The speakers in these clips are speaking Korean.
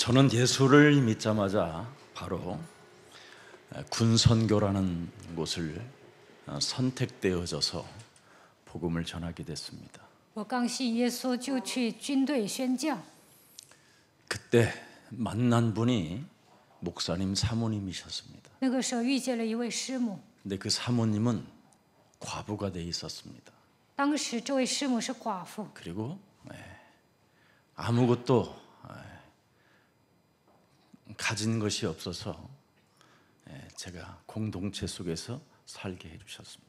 저는 예수를 믿자마자 바로 군선교라는 곳을 선택되어져서 복음을 전하게 됐습니다. 我刚信耶稣就去军队宣教。 그때 만난 분이 목사님 사모님이셨습니다. 那个时候遇见了一位师母， 근데 그 사모님은 과부가 돼 있었습니다. 当时这位师母是寡妇， 그리고 아무것도 가진 것이 없어서 제가 공동체 속에서 살게 해주셨습니다.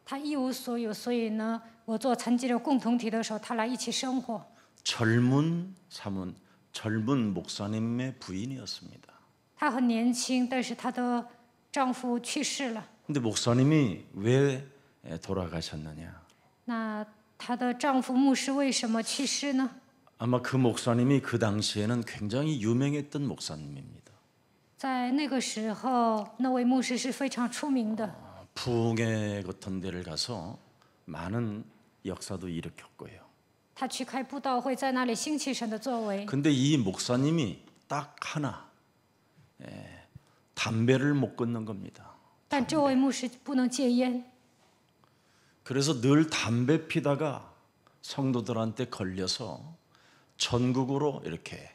她一无所有，所以呢，我做残疾人共同体的时候，她来一起生活。 젊은 목사님의 부인이었습니다. 她很年轻，但是她的丈夫去世了。 근데 목사님이 왜 돌아가셨느냐? 那她的丈夫牧师为什么去世呢？ 아마 그 목사님이 그 당시에는 굉장히 유명했던 목사님입니다. 在那个时候，那位牧师是非常出名的。 부흥회 같은 데를 가서 많은 역사도 일으켰고요. 他去开布道会，在那里兴起神的作为。 근데 이 목사님이 딱 하나 담배를 못 끊는 겁니다. 但这位牧师不能戒烟， 그래서 늘 담배 피다가 성도들한테 걸려서 전국으로 이렇게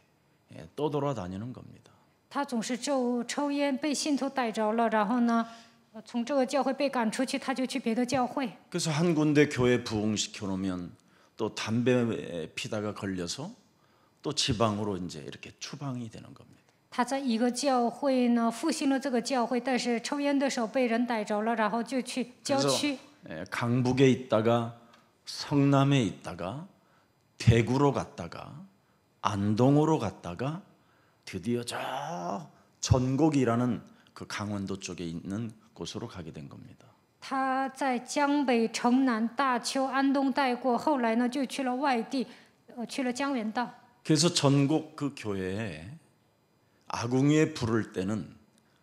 떠돌아다니는 겁니다. 他总是抽烟，被信徒逮着了，然后呢，从这个教会被赶出去，他就去别的教会。 그래서 한 군데 교회 부흥시켜 놓으면 또 담배 피다가 걸려서 또 지방으로 이제 이렇게 추방이 되는 겁니다. 他在一个教会呢复兴了这个教会，但是抽烟的时候被人逮着了，然后就去郊区。 강북에 있다가 성남에 있다가 대구로 갔다가 안동으로 갔다가 드디어 저 전곡이라는 그 강원도 쪽에 있는 곳으로 가게 된 겁니다. 他在江北、城南、大邱、安东待过，后来呢就去了外地，去了江原道。 그래서 전곡 그 교회에 아궁이에 불을 때는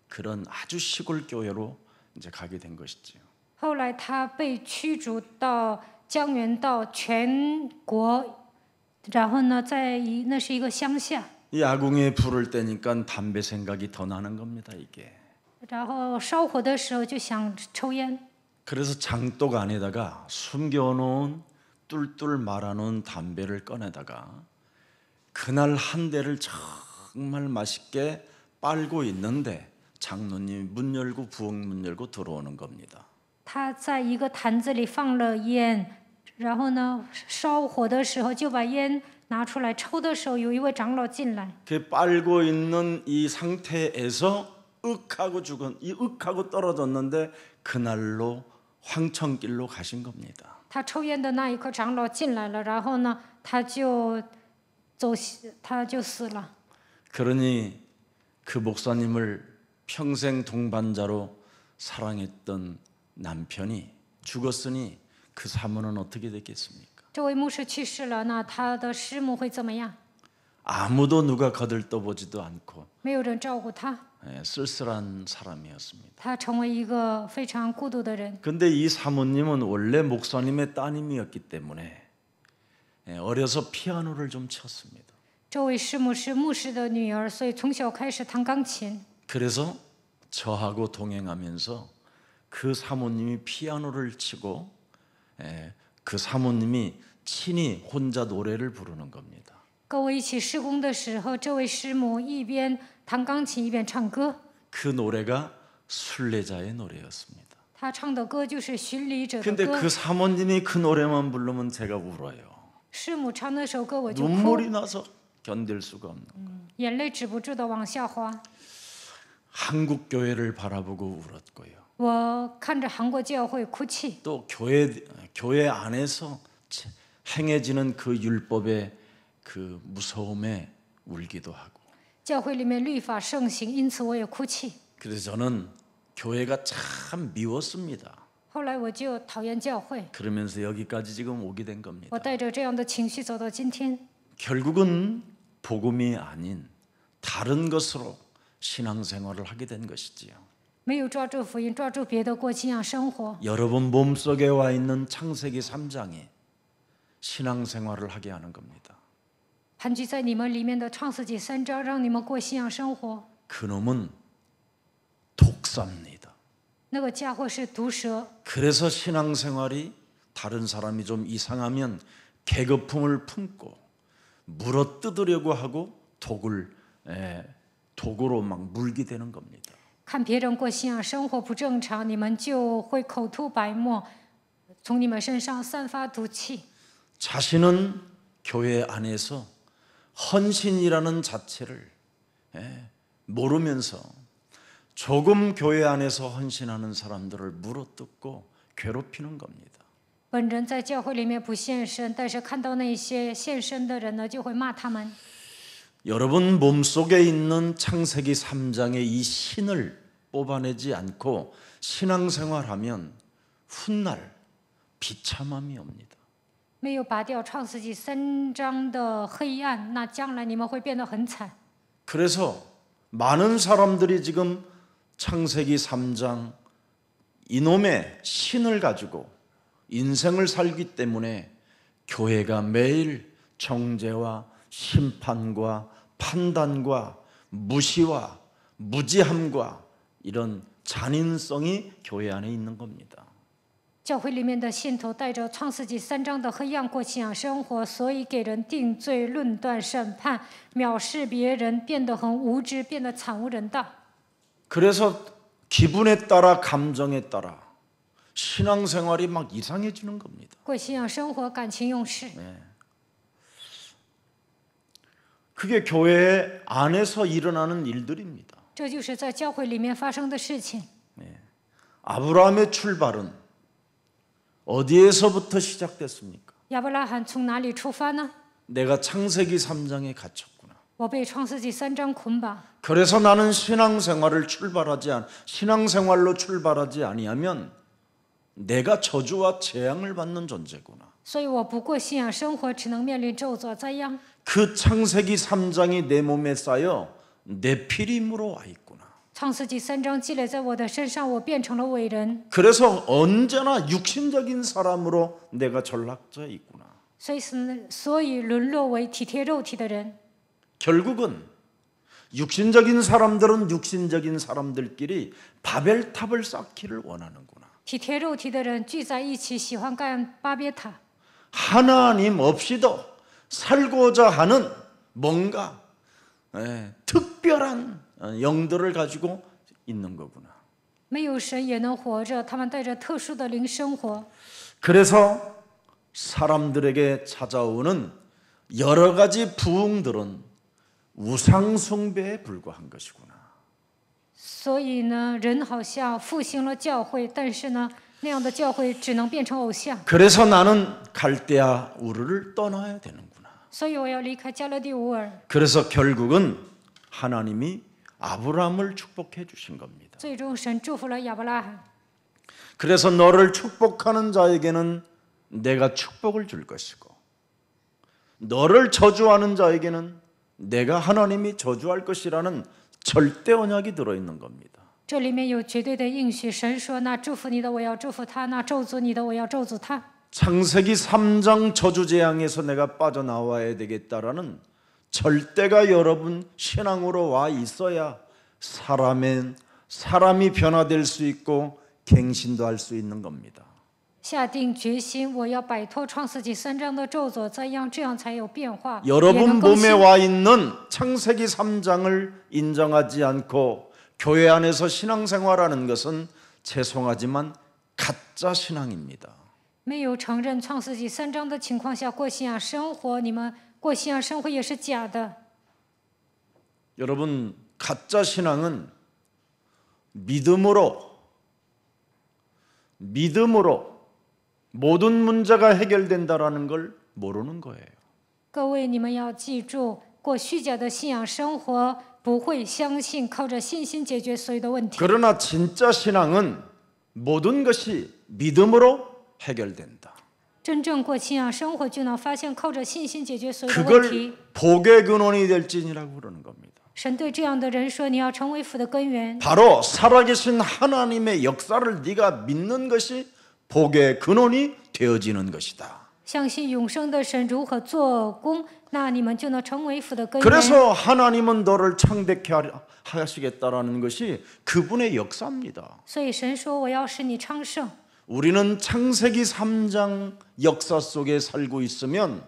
그런 아주 시골 교회로 이제 가게 된 것이지요. 后来他被驱逐到江原道全国，然后呢，那是一个乡下， 이 아궁이에 불을 때니까 담배 생각이 더 나는 겁니다, 이게. 然后烧火的时候就想抽烟， 그래서 장독 안에다가 숨겨놓은 뚫뚫 말아놓은 담배를 꺼내다가 그날 한 대를 정말 맛있게 빨고 있는데 장로님이 문 열고 부엌 문 열고 들어오는 겁니다. 他在一个坛子里放了烟，然后呢，烧火的时候就把烟拿出来抽的时候，有一位长老进来， 그 빨고 있는 이 상태에서 윽하고 떨어졌는데 그날로 황천길로 가신 겁니다. 他抽烟的那一刻，长老进来了，然后呢，他就死了。 그러니 그 목사님을 평생 동반자로 사랑했던 남편이 죽었으니 그 사모는 어떻게 됐겠습니까? 这位牧师去世了，那他的师母会怎么样？ 아무도 누가 거들떠보지도 않고 没有人照顾他， 쓸쓸한 사람이었습니다. 他成为一个非常孤独的人。 근데 이 사모님은 원래 목사님의 따님이었기 때문에 어려서 피아노를 좀 쳤습니다. 这位师母是牧师的女儿，所以从小开始弹钢琴。 그래서 저하고 동행하면서 그 사모님이 피아노를 치고 그 사모님이 친히 혼자 노래를 부르는 겁니다. 跟我一起施工的时候，这位师母一边弹钢琴一边唱歌。 그 노래가 순례자의 노래였습니다. 她唱的歌就是巡礼者的 근데 歌。 그 사모님이 그 노래만 부르면 제가 울어요. 师母唱那首歌，我就哭， 눈물이 나서 견딜 수가 없는 거예요. 眼泪止不住的往下滑。 한국 교회를 바라보고 울었고요. 我看着韩国教会哭泣， 또 교회 안에서 행해지는 그 율법의 그 무서움에 울기도 하고. 教会里面律法盛行，因此我也哭泣。 그래서 저는 교회가 참 미웠습니다. 后来我就讨厌教会， 그러면서 여기까지 지금 오게 된 겁니다. 我带着这样的情绪走到今天。 결국은 복음이 아닌 다른 것으로 신앙생활을 하게 된 것이지요. 没有抓住福音，抓住别的过信仰生活。 여러분 몸속에 와 있는 창세기 3장이 신앙생활을 하게 하는 겁니다. 盘踞在你们里面的创世纪3章，让你们过信仰生活。 그놈은 독사입니다. 那个家伙是毒蛇， 그래서 신앙생활이 다른 사람이 좀 이상하면 계급품을 품고 물어뜯으려고 하고 독으로 막 물게 되는 겁니다. 看别人过信仰生活不正常，你们就会口吐白沫，从你们身上散发毒气。 자신은 교회 안에서 헌신이라는 자체를 모르면서 조금 교회 안에서 헌신하는 사람들을 물어뜯고 괴롭히는 겁니다. 本人在教会里面不献身，但是看到那些献身的人呢，就会骂他们。 여러분 몸속에 있는 창세기 3장의 이 신을 뽑아내지 않고 신앙생활하면 훗날 비참함이 옵니다. 没有拔掉创世纪3章的黑暗，那将来你们会变得很惨。 그래서 많은 사람들이 지금 창세기 3장 이놈의 신을 가지고 인생을 살기 때문에 교회가 매일 정죄와 심판과 판단과 무시와 무지함과 이런 잔인성이 교회 안에 있는 겁니다. 教会里面的信徒带着创世纪3章的黑暗过信仰生活，所以给人定罪、论断、审判，藐视别人，变得很无知，变得惨无人道。 그래서 기분에 따라 감정에 따라 신앙생활이 막 이상해지는 겁니다. 过信仰生活，感情用事， 그게 교회 안에서 일어나는 일들입니다. 这就是在教会里面发生的事情。 아브라함의 출발은 어디에서부터 시작됐습니까? 亚伯拉罕从哪里出发呢？ 내가 창세기 3장에 갇혔구나. 我被创世纪3章捆绑， 그래서 나는 신앙생활로 출발하지 아니하면 내가 저주와 재앙을 받는 존재구나. 所以我不过信仰生活，只能面临咒诅灾殃。 그 창세기 3장이 내 몸에 쌓여 내 피림으로 와 있구나. 创世纪3章积累在我的身上，我变成了伟人。 그래서 언제나 육신적인 사람으로 내가 전락져 있구나. 所以沦落为体贴肉体的人。 결국은 육신적인 사람들은 육신적인 사람들끼리 바벨탑을 쌓기를 원하는구나. 体贴肉体的人聚在一起，喜欢干巴别塔。 하나님 없이도 살고자 하는 뭔가 특별한 영들을 가지고 있는 거구나. 没有神也能活着，他们带着特殊的灵生活。 그래서 사람들에게 찾아오는 여러 가지 부흥들은 우상 숭배에 불과한 것이구나. 所以呢，人好像复兴了教会，但是呢，那样的教会只能变成偶像。 그래서 나는 갈대아 우르를 떠나야 되는구나. 所以我要离开加勒底乌尔。 그래서 결국은 하나님이 아브라함을 축복해 주신 겁니다. 最终，神祝福了亚伯拉罕。 그래서 너를 축복하는 자에게는 내가 축복을 줄 것이고 너를 저주하는 자에게는 내가 하나님이 저주할 것이라는 절대 언약이 들어있는 겁니다. 这里面有绝对的应许，神说：“那祝福你的，我要祝福他；那咒诅你的，我要咒诅他。” 창세기 3장 저주 재앙에서 내가 빠져나와야 되겠다라는 절대가 여러분 신앙으로 와 있어야 사람이 변화될 수 있고 갱신도 할 수 있는 겁니다. 下定决心，我要摆脱创世纪3章的咒诅灾殃，这样才有变化。 여러분 몸에 와 있는 창세기 3장을 인정하지 않고 교회 안에서 신앙생활하는 것은 죄송하지만 가짜 신앙입니다. 没有承认创世纪3章的情况下过信仰生活，你们过信仰生活也是假的。 여러분 가짜 신앙은 믿음으로 모든 문제가 해결된다라는 걸 모르는 거예요. 各位，你们要记住，过虚假的信仰生活，不会相信靠着信心解决所有的问题。 그러나 진짜 신앙은 모든 것이 믿음으로 해결된다. 真正过信仰生活，就能发现靠着信心解决所有的问 그걸 题。 복의 근원이 될지니라고 그러는 겁니다. 神对这样的人说：“你要成为福的根源。 바로 살아계신 하나님의 역사를 네가 믿는 것이 복의 근원이 되어지는 것이다. 相信永生的神如何做工，那你们就能成为父的根源。 그래서 하나님은 너를 창대케 하시겠다라는 것이 그분의 역사입니다. 所以神说我要使你昌盛。 우리는 창세기 3장 역사 속에 살고 있으면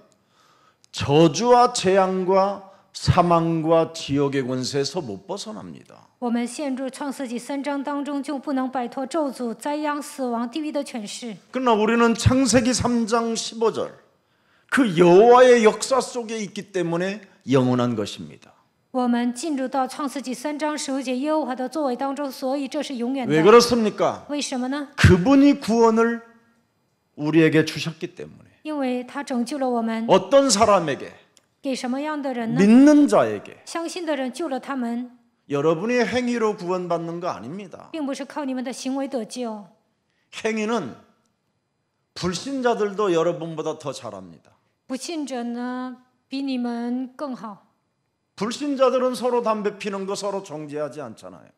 저주와 재앙과 사망과 지옥의 권세에서 못 벗어납니다. 我们陷入创世纪3章当中，就不能摆脱咒诅、灾殃、死亡、地狱的权势。 그러나 우리는 창세기 3장 15절 그 여호와의 역사 속에 있기 때문에 영원한 것입니다. 我们进入到创世纪3章15节耶和华的作为当中，所以这是永远 왜 的。 그렇습니까? 为什么呢？ 그분이 구원을 우리에게 주셨기 때문에. 因为他拯救了我们， 어떤 사람에게 给什么样的人呢？ 믿는 자에게 相信的人救了他们， 여러분의 행위로 구원받는 거 아닙니다. 并不是靠你们的行为得救。 행위는 불신자들도 여러분보다 더 잘합니다. 不信者呢，比你们更好。 불신자들은 서로 담배 피는 거 서로 정죄하지 않잖아요.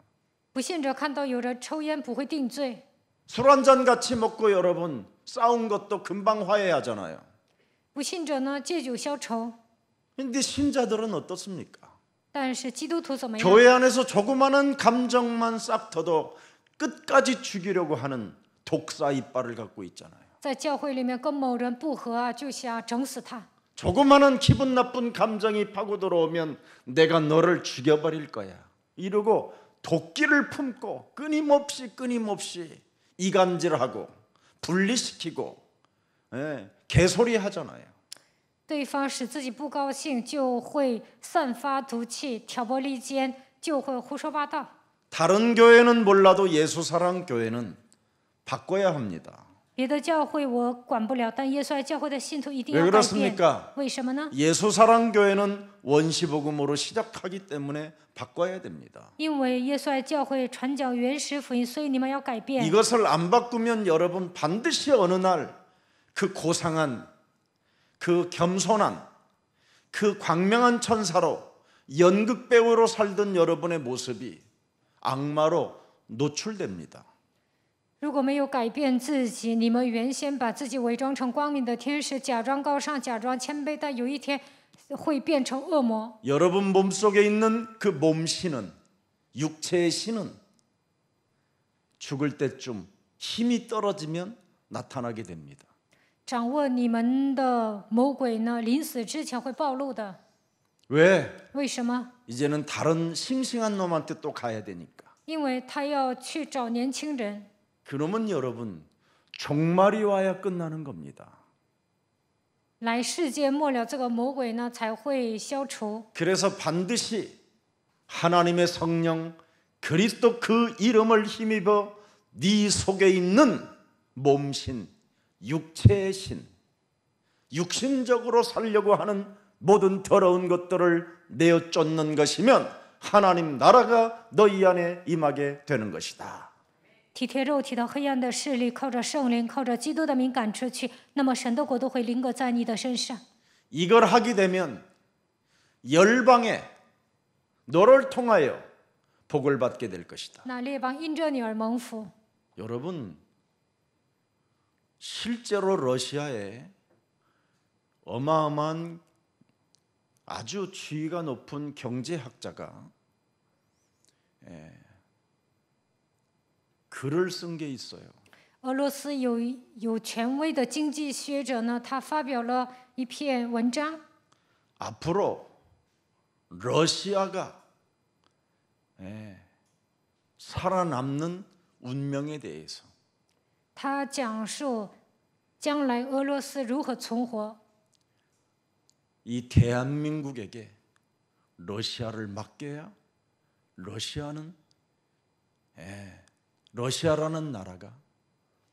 不信者看到有人抽烟不会定罪， 술 한 잔 같이 먹고 여러분 싸운 것도 금방 화해하잖아요. 不信者呢借酒消愁。 근데 신자들은 어떻습니까? 但是基督徒怎么样？ 교회 안에서 조그마한 감정만 싹 터도 끝까지 죽이려고 하는 독사 이빨을 갖고 있잖아요. 在教会里面跟某人不和啊，就想整死他。 조그마한 기분 나쁜 감정이 파고 들어오면 내가 너를 죽여버릴 거야 이러고 도끼를 품고 끊임없이 이간질하고 분리시키고 개소리 하잖아요. 对方使自己不高兴，就会散发毒气，挑拨离间，就会胡说八道。 다른 교회는 몰라도 예수사랑 교회는 바꿔야 합니다. 别的教会我管不了，但耶稣爱教会的信徒一定 왜 要改变。 그렇습니까? 为什么呢？ 예수사랑 교회는 원시복음으로 시작하기 때문에 바꿔야 됩니다. 因为耶稣爱教会传讲原始福音，所以你们要改变。 이것을 안 바꾸면 여러분 반드시 어느 날 그 고상한 그 겸손한 그 광명한 천사로 연극 배우로 살던 여러분의 모습이 악마로 노출됩니다. 如果没有改变自己，你们原先把自己伪装成光明的天使，假装高尚，假装谦卑，但有一天会变成恶魔。 여러분 몸속에 있는 그 몸신은 육체의 신은 죽을 때쯤 힘이 떨어지면 나타나게 됩니다. 掌握你们的魔鬼呢，临死之前会暴露的。 왜? 为什么？ 이제는 다른 싱싱한 놈한테 또 가야 되니까. 因为他要去找年轻人。 그러면 여러분 종말이 와야 끝나는 겁니다. 来世界末了，这个魔鬼呢才会消除。 그래서 반드시 하나님의 성령 그리스도 그 이름을 힘입어 네 속에 있는 몸신 육체의 신 육신적으로 살려고 하는 모든 더러운 것들을 내어 쫓는 것이면 하나님 나라가 너희 안에 임하게 되는 것이다. 体贴肉体的黑暗的势力，靠着圣灵，靠着基督的名赶出去，那么神的国度会临格在你的身上。 이걸 하게 되면 열방에 너를 통하여 복을 받게 될 것이다. 那列邦因着你而蒙福。 여러분 실제로 러시아에 어마어마한 아주 지위가 높은 경제학자가 글을 쓴 게 있어요. 俄罗斯有权威的经济学者呢，他发表了一篇文章。 앞으로 러시아가 살아남는 운명에 대해서 他讲述将来俄罗斯如何存活。 이 대한민국에게 러시아를 맡겨야 러시아라는 나라가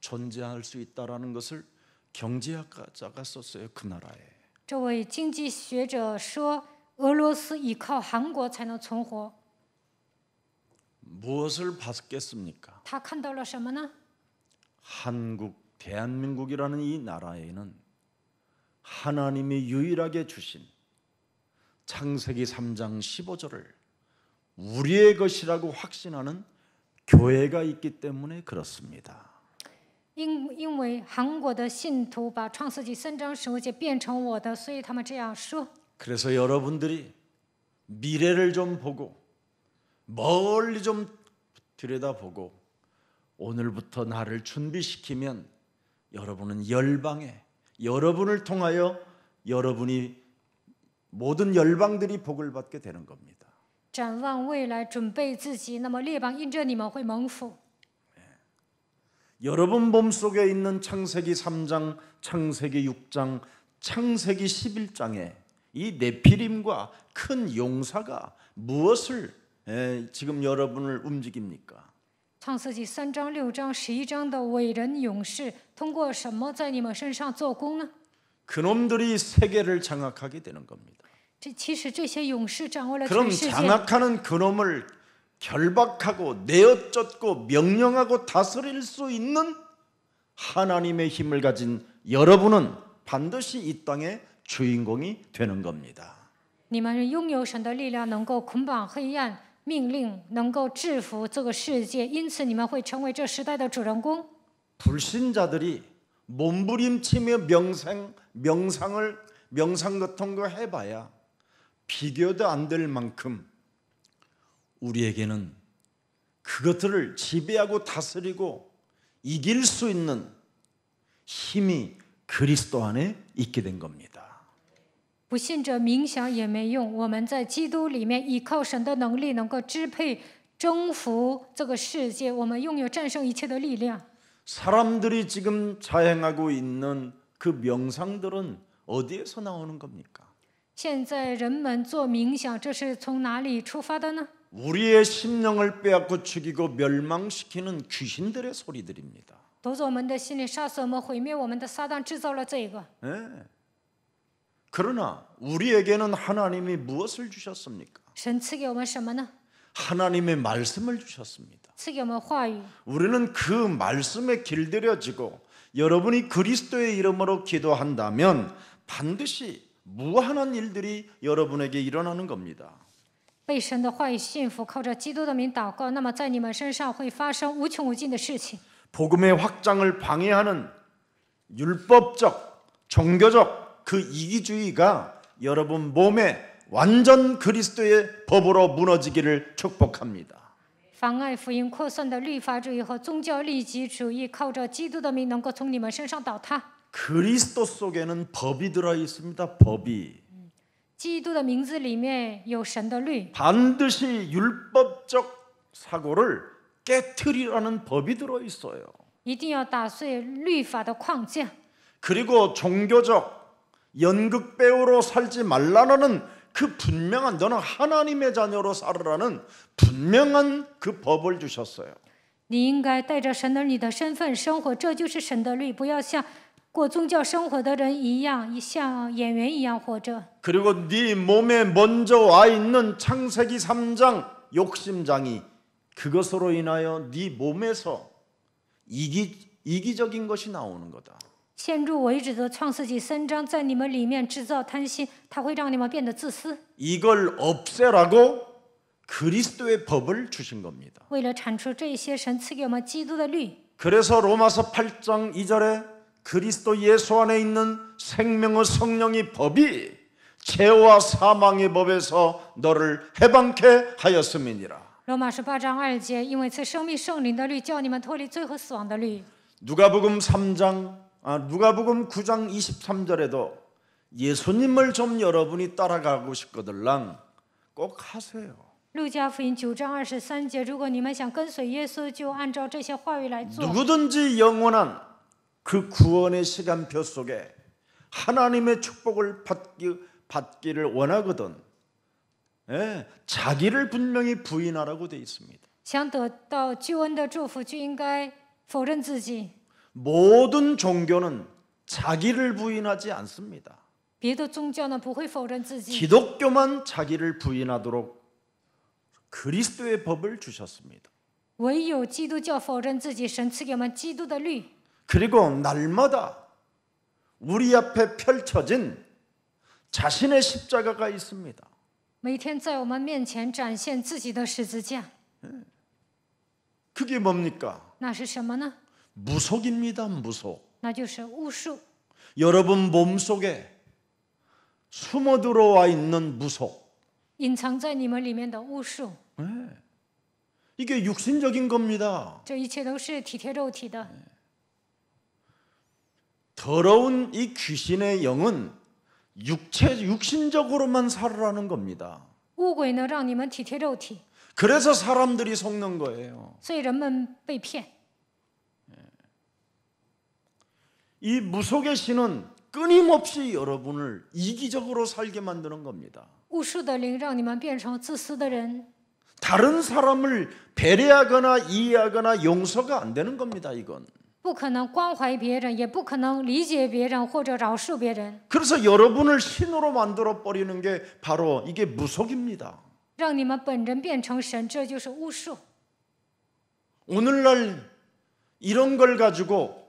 존재할 수 있다라는 것을 경제학자가 썼어요. 그 나라에. 这位经济学者说，俄罗斯依靠韩国才能存活。 무엇을 봤겠습니까? 他看到了什么呢？ 대한민국이라는 이 나라에는 하나님이 유일하게 주신 창세기 3장 15절을 우리의 것이라고 확신하는 교회가 있기 때문에 그렇습니다. 因为韩国的信徒把创世纪3章15节变成我的，所以他们这样说。 그래서 여러분들이 미래를 좀 보고 멀리 좀 들여다보고 오늘부터 나를 준비시키면 여러분은 열방에 여러분을 통하여 여러분이 모든 열방들이 복을 받게 되는 겁니다. 展望未来，准备自己，那么列邦因着你们会蒙福。 여러분 몸속에 있는 창세기 3장, 창세기 6장, 창세기 11장에 이 네피림과 큰 용사가 무엇을 지금 여러분을 움직입니까? 创世纪3章、6章、11章的伟人勇士，通过什么在你们身上做工呢？ 그놈들이 세계를 장악하게 되는 겁니다. 其实这些勇士掌握了 그럼 全世界。 장악하는 그놈을 결박하고 내어쫓고 명령하고 다스릴 수 있는 하나님의 힘을 가진 여러분은 반드시 이 땅의 주인공이 되는 겁니다. 你们拥有神的力量，能够捆绑黑暗，命令能够制服这个世界，因此你们会成为这时代的主人公。 불신자들이 몸부림치며 명상 같은 거 해봐야 비교도 안 될 만큼 우리에게는 그것들을 지배하고 다스리고 이길 수 있는 힘이 그리스도 안에 있게 된 겁니다. 不信者冥想也没用，我们在基督里面依靠神的能力，能够支配、征服这个世界。我们拥有战胜一切的力量。 사람들이 지금 자행하고 있는 그 명상들은 어디에서 나오는 겁니까? 现在人们做冥想，这是从哪里出发的呢？ 우리의 심령을 빼앗고 죽이고 멸망시키는 귀신들의 소리들입니다. 夺走我们的心灵，杀死我们，毁灭我们的撒旦制造了这个。 그러나 우리에게는 하나님이 무엇을 주셨습니까? 神赐给我们什么呢？ 하나님의 말씀을 주셨습니다. 赐给我们话语。 우리는 그 말씀에 길들여지고 여러분이 그리스도의 이름으로 기도한다면 반드시 무한한 일들이 여러분에게 일어나는 겁니다. 被神的话语信服，靠着基督的名祷告，那么在你们身上会发生无穷无尽的事情。 복음의 확장을 방해하는 율법적, 종교적 그 이기주의가 여러분 몸에 완전 그리스도의 법으로 무너지기를 축복합니다. 妨碍福音扩散的律法主义和宗教利己主义，靠着基督的名能够从你们身上倒塌。 그리스도 속에는 법이 들어 있습니다. 법이 基督的名字里面有神的律， 반드시 율법적 사고를 깨트리라는 법이 들어 있어요. 一定要打碎律法的框架。 그리고 종교적 연극 배우로 살지 말라는 그 분명한 너는 하나님의 자녀로 살으라는 분명한 그 법을 주셨어요. 你应该带着神的你的身份生活，这就是神的律。不要像过宗教生活的人一样，像演员一样活着。 그리고 네 몸에 먼저 와 있는 창세기 3장 욕심장이 그것으로 인하여 네 몸에서 이기적인 것이 나오는 거다. 先入为主的创世纪3章在你们里面制造贪心，它会让你们变得自私。 이걸 없애라고 그리스도의 법을 주신 겁니다. 为了铲除这些，神赐给我们基督的律。 그래서 로마서 8장 2절에 그리스도 예수 안에 있는 생명의 성령의 법이 죄와 사망의 법에서 너를 해방케 하였음이니라. 罗马书8章2节，因为赐生命圣灵的律，叫你们脱离罪和死亡的律。 누가복음 9장 23절에도 예수님을 좀 여러분이 따라가고 싶거들랑 꼭 하세요. 路加福音9章23节，如果你们想跟随耶稣，就按照这些话语来做。 누구든지 영원한 그 구원의 시간표 속에 하나님의 축복을 받기를 원하거든 자기를 분명히 부인하라고 돼 있습니다. 想得到救恩的祝福，就应该否认自己。 모든 종교는 자기를 부인하지 않습니다. 别的宗教呢不会否认自己， 기독교만 자기를 부인하도록 그리스도의 법을 주셨습니다. 唯有基督教否认自己。神赐给我们基督的律， 그리고 날마다 우리 앞에 펼쳐진 자신의 십자가가 있습니다. 每天在我们面前展现自己的十字架。 그게 뭡니까? 那是什么呢？ 무속입니다. 무속. 那就是巫术。 여러분 몸속에 숨어 들어와 있는 무속. 隐藏在你们里面的巫术， 이게 육신적인 겁니다. 这一切都是体贴肉体的。 더러운 이 귀신의 영은 육신적으로만 살으라는 겁니다. 巫鬼呢，让你们体贴肉体， 그래서 사람들이 속는 거예요. 所以人们被骗。 이 무속의 신은 끊임없이 여러분을 이기적으로 살게 만드는 겁니다. 巫术的灵让你们变成自私的人， 다른 사람을 배려하거나 이해하거나 용서가 안 되는 겁니다. 이건. 不可能关怀别人，也不可能理解别人或者饶恕别人， 그래서 여러분을 신으로 만들어 버리는 게 바로 이게 무속입니다. 让你们本人变成神，这就是巫术。 오늘날 이런 걸 가지고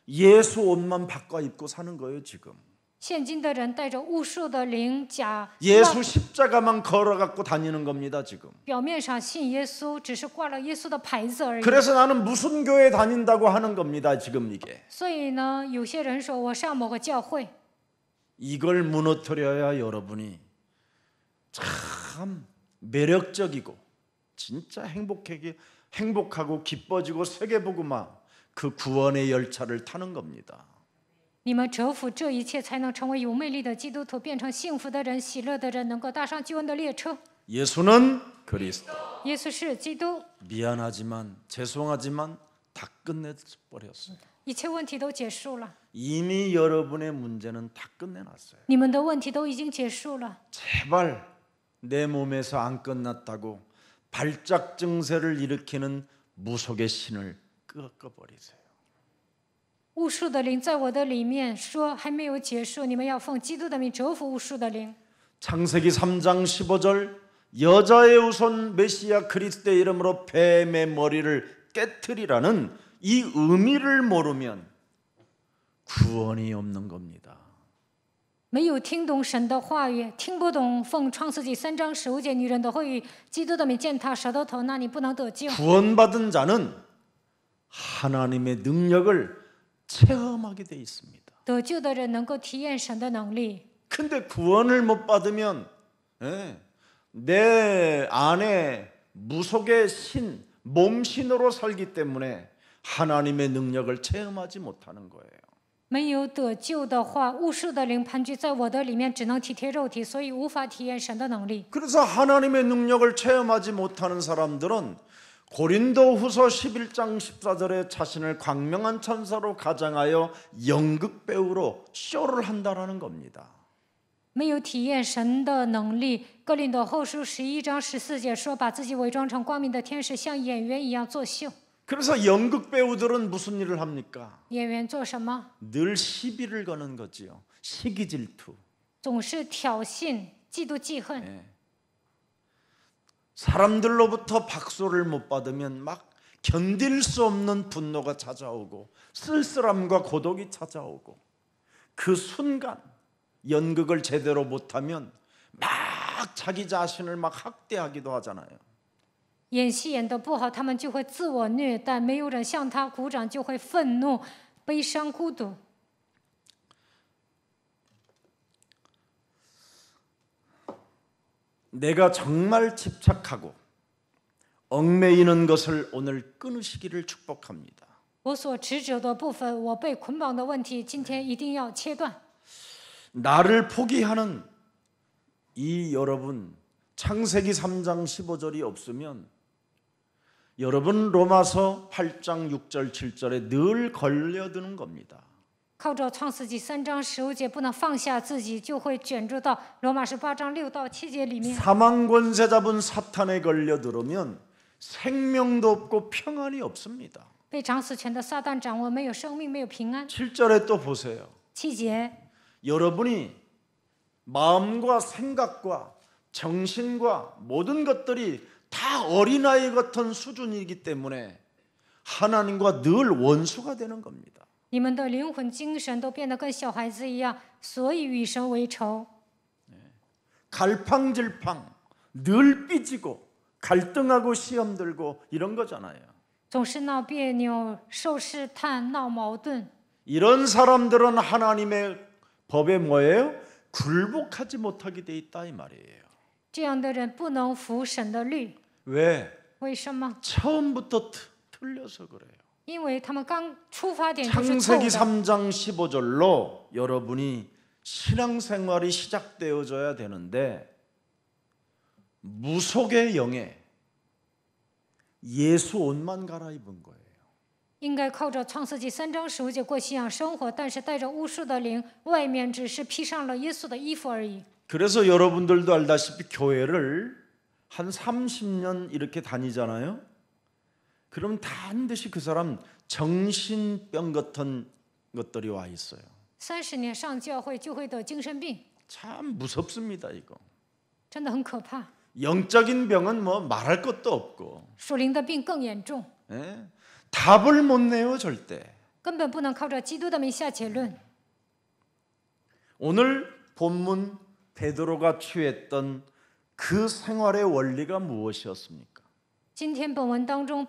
예수 옷만 바꿔 입고 사는 거예요, 지금. 现今的人带着巫术的灵假， 예수 십자가만 걸어 갖고 다니는 겁니다, 지금. 表面上信耶稣，只是挂了耶稣的牌子而已。 그래서 나는 무슨 교회 다닌다고 하는 겁니다, 지금 이게. 所以呢，有些人说我上某个教会， 이걸 무너뜨려야 여러분이 참 매력적이고 진짜 행복하고 기뻐지고 세계복음화 그 구원의 열차를 타는 겁니다. 你们折服这一切，才能成为有魅力的基督徒，变成幸福的人、喜乐的人，能够搭上救恩的列车。 예수는 그리스도. 耶稣是基督， 미안하지만 죄송하지만 다 끝내버렸어요. 一切问题都结束了， 이미 여러분의 문제는 다 끝내놨어요. 你们的问题都已经结束了。 제발 내 몸에서 안 끝났다고 발작 증세를 일으키는 무속의 신을 꺾어버리세요. 巫术的灵在我的里面说还没有结束，你们要奉基督的名折服巫术的灵。 창세기 3장 15절 여자의 후손 메시아 그리스도의 이름으로 뱀의 머리를 깨트리라는 이 의미를 모르면 구원이 없는 겁니다. 没有听懂神的话语，听不懂奉创世纪3章15节女人的会语，基督的名践踏舌头头，那你不能得救。 구원받은 자는 하나님의 능력을 체험하게 돼 있습니다. 得救的人能够体验神的能力， 근데 구원을 못 받으면 내 안에 무속의 신, 몸신으로 살기 때문에 하나님의 능력을 체험하지 못하는 거예요. 没有得救的话，巫术的灵盘踞在我的里面，只能体贴肉体，所以无法体验神的能力。 그래서 하나님의 능력을 체험하지 못하는 사람들은 고린도후서 11장 14절에 자신을 광명한 천사로 가장하여 연극 배우로 쇼를 한다라는 겁니다. 没有体验神的能力，哥林多后书11章14节说，把自己伪装成光明的天使，像演员一样作秀。 그래서 연극 배우들은 무슨 일을 합니까? 演员做什么？ 늘 시비를 거는 거지요. 시기 질투. 总是挑衅、嫉妒、记恨。 사람들로부터 박수를 못 받으면 막 견딜 수 없는 분노가 찾아오고 쓸쓸함과 고독이 찾아오고 그 순간 연극을 제대로 못하면 막 자기 자신을 막 학대하기도 하잖아요. 演戏演得不好，他们就会自我虐待，没有人向他鼓掌，就会愤怒、悲伤、孤独。 내가 정말 집착하고 얽매이는 것을 오늘 끊으시기를 축복합니다. 我所执着的部分，我被捆绑的问题，今天一定要切断。 나를 포기하는 이 여러분 창세기 3장 15절이 없으면 여러분 로마서 8장 6절 7절에 늘 걸려드는 겁니다. 靠着创世纪3章15节不能放下自己，就会卷入到罗马18章6到7节里面。 사망 권세 잡은 사탄에 걸려들으면 생명도 없고 평안이 없습니다. 被掌死权的撒旦掌握，没有生命，没有平安。 7절에 또 보세요. 7节， 여러분이 마음과 생각과 정신과 모든 것들이 다 어린아이 같은 수준이기 때문에 하나님과 늘 원수가 되는 겁니다. 你们的灵魂、精神都变得跟小孩子一样，所以与神为仇。 갈팡질팡 늘 삐지고 갈등하고 시험 들고 이런 거잖아요. 总是闹别扭、受试探、闹矛盾。 이런 사람들은 하나님의 법에 뭐예요? 굴복하지 못하게 돼 있다 이 말이에요. 这样的人不能服神的律， 왜? 为什么？ 처음부터 틀려서 그래요. 因为他们刚出发点就是错误 창세기 的。 3장 15절로 여러분이 신앙생활이 시작되어져야 되는데 무속의 영에 예수 옷만 갈아입은 거예요. 应该靠着创世纪3章15节过信仰生活，但是带着巫术的灵，外面只是披上了耶稣的衣服而已。 그래서 여러분들도 알다시피 교회를 한 30년 이렇게 다니잖아요. 그럼 반드시 그 사람 정신병 같은 것들이 와 있어요. 30年上教会就会得精神病， 참 무섭습니다 이거. 真的很可怕。 영적인 병은 뭐 말할 것도 없고 属灵的病更严重， 예? 답을 못 내요 절대. 根本不能靠着基督的名下结论。 오늘 본문 베드로가 취했던 그 생활의 원리가 무엇이었습니까? 今天本文当中，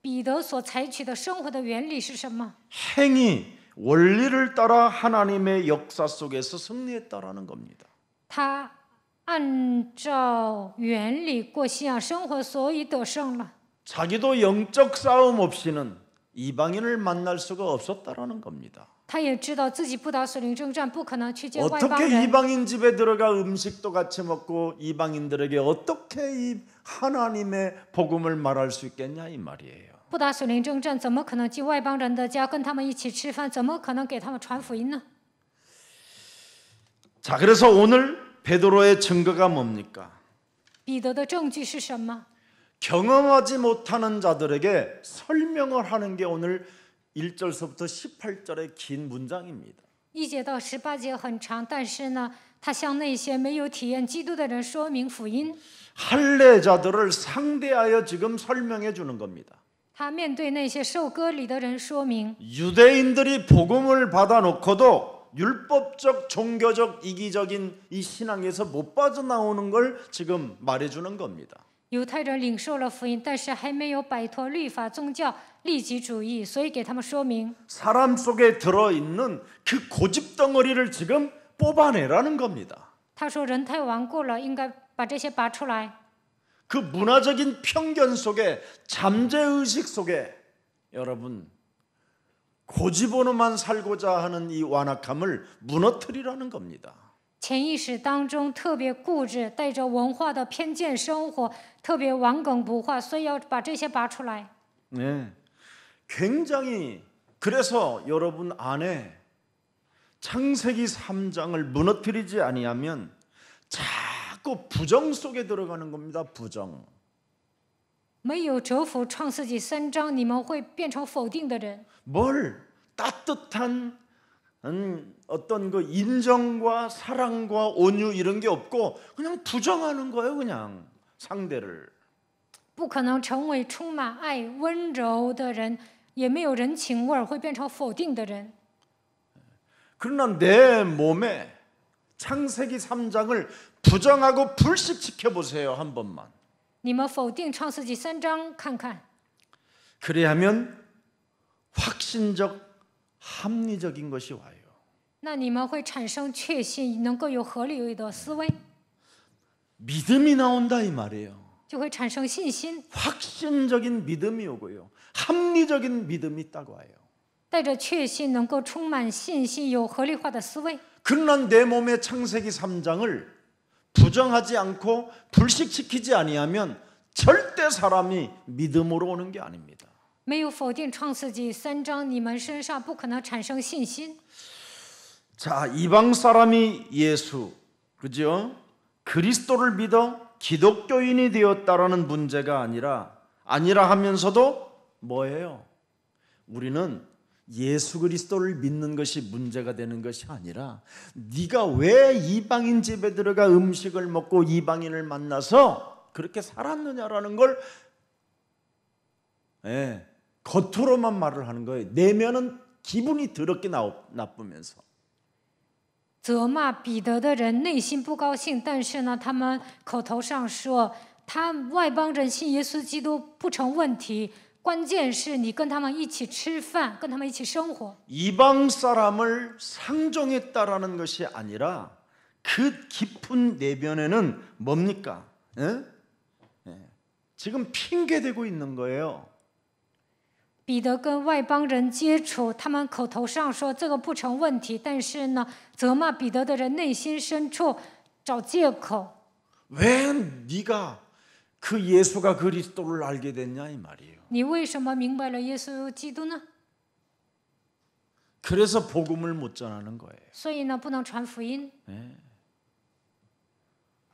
彼得所采取的生活的原理是什么？ 행위, 원리를 따라 하나님의 역사 속에서 승리했다라는 겁니다. 他按照原理过信仰生活，所以得胜了。 자기도 영적 싸움 없이는 이방인을 만날 수가 없었다라는 겁니다. 他也知道自己不打属灵征战，不可能去见外邦 어떻게 人。 이방인 집에 들어가 음식도 같이 먹고 이방인들에게 어떻게 이 하나님의 복음을 말할 수 있겠냐 이 말이에요. 不打属灵征战，怎么可能进外邦人的家跟他们一起吃饭？怎么可能给他们传福音呢？ 자, 그래서 오늘 베드로의 증거가 뭡니까? 彼得的证据是什么？ 경험하지 못하는 자들에게 설명을 하는 게 오늘 1절서부터 18절의 긴 문장입니다. 1节到18节很长，但是呢，他向那些没有体验基督的人说明福音。 할례자들을 상대하여 지금 설명해 주는 겁니다. 他面对那些受割礼的人说明， 유대인들이 복음을 받아놓고도 율법적, 종교적, 이기적인 이 신앙에서 못 빠져나오는 걸 지금 말해주는 겁니다. 犹太人领受了福音，但是还没有摆脱律法宗教利己主义，所以给他们说明， 사람 속에 들어있는 그 고집 덩어리를 지금 뽑아내라는 겁니다. 他说人太顽固了，应该把这些拔出来。 그 문화적인 편견 속에 잠재의식 속에 여러분 고집으로만 살고자 하는 이 완악함을 무너뜨리라는 겁니다. 潜意识当中特别固执，带着文化的偏见生活，特别顽梗不化，所以要把这些拔出来。 네, 굉장히 그래서 여러분 안에 창세기 3장을 무너뜨리지 아니하면 자꾸 부정 속에 들어가는 겁니다. 부정. 没有折服创世纪3章，你们会变成否定的人。 뭘 따뜻한 어떤 그 인정과 사랑과 온유 이런 게 없고 그냥 부정하는 거예요. 그냥 상대를. 不可能成为充满爱、温柔的人，也没有人情味儿，会变成否定的人。 그러나 내 몸에 창세기 3장을 부정하고 불식시켜 보세요. 한 번만. 你们否定创世纪3章看看， 그래야면 확신적 합리적인 것이 와요. 那你们会产生确信，能够有合理的思维， 믿음이 나온다 이 말이에요. 就会产生信心， 확신적인 믿음이 오고요. 합리적인 믿음이 딱 와요. 带着确信，能够充满信心，有合理化的思维。 그러나 내 몸의 창세기 3장을 부정하지 않고 불식시키지 아니하면 절대 사람이 믿음으로 오는 게 아닙니다. 没有否定创世纪3章，你们身上不可能产生信心。 자, 이방 사람이 예수, 그죠? 그리스도를 믿어 기독교인이 되었다라는 문제가 아니라 하면서도 뭐예요? 우리는 예수 그리스도를 믿는 것이 문제가 되는 것이 아니라 네가 왜 이방인 집에 들어가 음식을 먹고 이방인을 만나서 그렇게 살았느냐라는 걸 겉으로만 말을 하는 거예요. 내면은 기분이 더럽게 나쁘면서. 责骂彼得的人内心不高兴，但是呢，他们口头上说，他外邦人信耶稣基督不成问题，关键是你跟他们一起吃饭，跟他们一起生活。 이방 사람을 상종했다라는 것이 아니라 그 깊은 내면에는 뭡니까? 예? 지금 핑계대고 있는 거예요. 彼得跟外邦人接触，他们口头上说这个不成问题，但是呢，责骂彼得的人内心深处找借口。 왜 네가 그 예수가 그리스도를 알게 됐냐 이 말이에요. 你为什么明白了耶稣基督呢？ 그래서 복음을 못 전하는 거예요. 所以呢，不能传福音。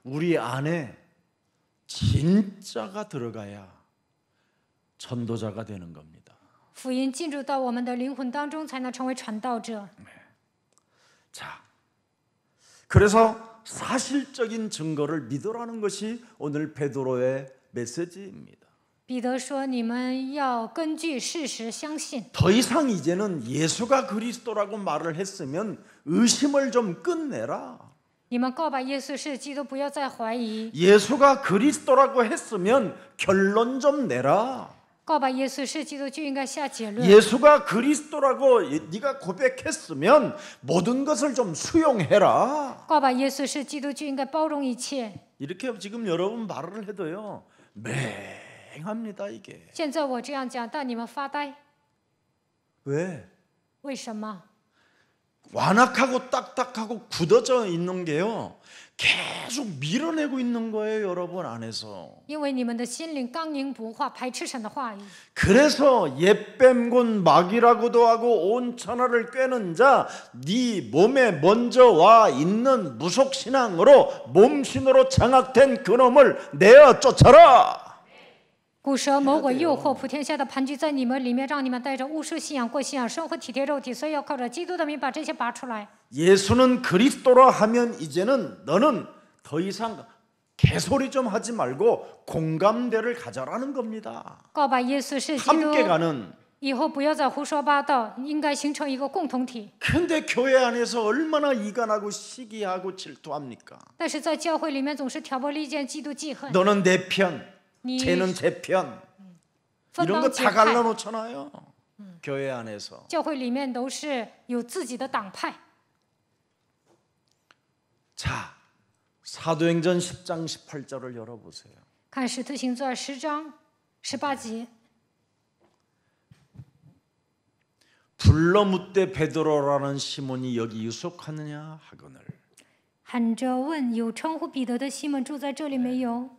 우리 안에 진짜가 들어가야 전도자가 되는 겁니다. 福音进入到我们的灵魂当中，才能成为传道者。 자, 그래서 사실적인 증거를 믿으라는 것이 오늘 베드로의 메시지입니다. 彼得说：“你们要根据事实相信。 더 이상 이제는 예수가 그리스도라고 말을 했으면 의심을 좀 끝내라. 你们告白耶稣是基督，不要再怀疑。 예수가 그리스도라고 했으면 결론 좀 내라. 告白耶稣是基督，就应该下结论。 예수가 그리스도라고 네가 고백했으면 모든 것을 좀 수용해라. 告白耶稣是基督，就应该包容一切。 이렇게 지금 여러분 말을 해도요 맹합니다 이게. 现在我这样讲，但你们发呆， 왜? 为什么？ 완악하고 딱딱하고 굳어져 있는 게요 계속 밀어내고 있는 거예요 여러분 안에서. 因为你们的心灵刚硬不化，排斥神的话语。 그래서 옛뱀곤 마귀라고도 하고 온 천하를 꿰는 자 네 몸에 먼저 와 있는 무속신앙으로 몸신으로 장악된 그놈을 내어 쫓아라. 古蛇魔鬼诱惑普天下的盘踞在你们里面，让你们带着巫术信仰过信仰生活，体贴肉体，所以要靠着基督的名把这些拔出来。 예수는 그리스도라 하면 이제는 너는 더 이상 개소리 좀 하지 말고 공감대를 가져라는 겁니다. 告白耶稣是基督， 함께 가는. 以后不要再胡说八道，应该形成一个共同体。 근데 교회 안에서 얼마나 이간하고 시기하고 질투합니까? 但是在教会里面总是挑拨离间、嫉妒记恨， 너는 내 편, 니- 쟤는 제 편. 分 이런 帮 거 结 다 派。 갈라놓잖아요. 교회 안에서. 教会里面都是有自己的党派。 자, 사도행전 10장 18절을 열어보세요. 看使徒行传10章18节， 불러 묻되 베드로라는 시몬이 여기 유숙하느냐 하거늘. 喊着问：“有称呼彼得的西门住在这里没有？”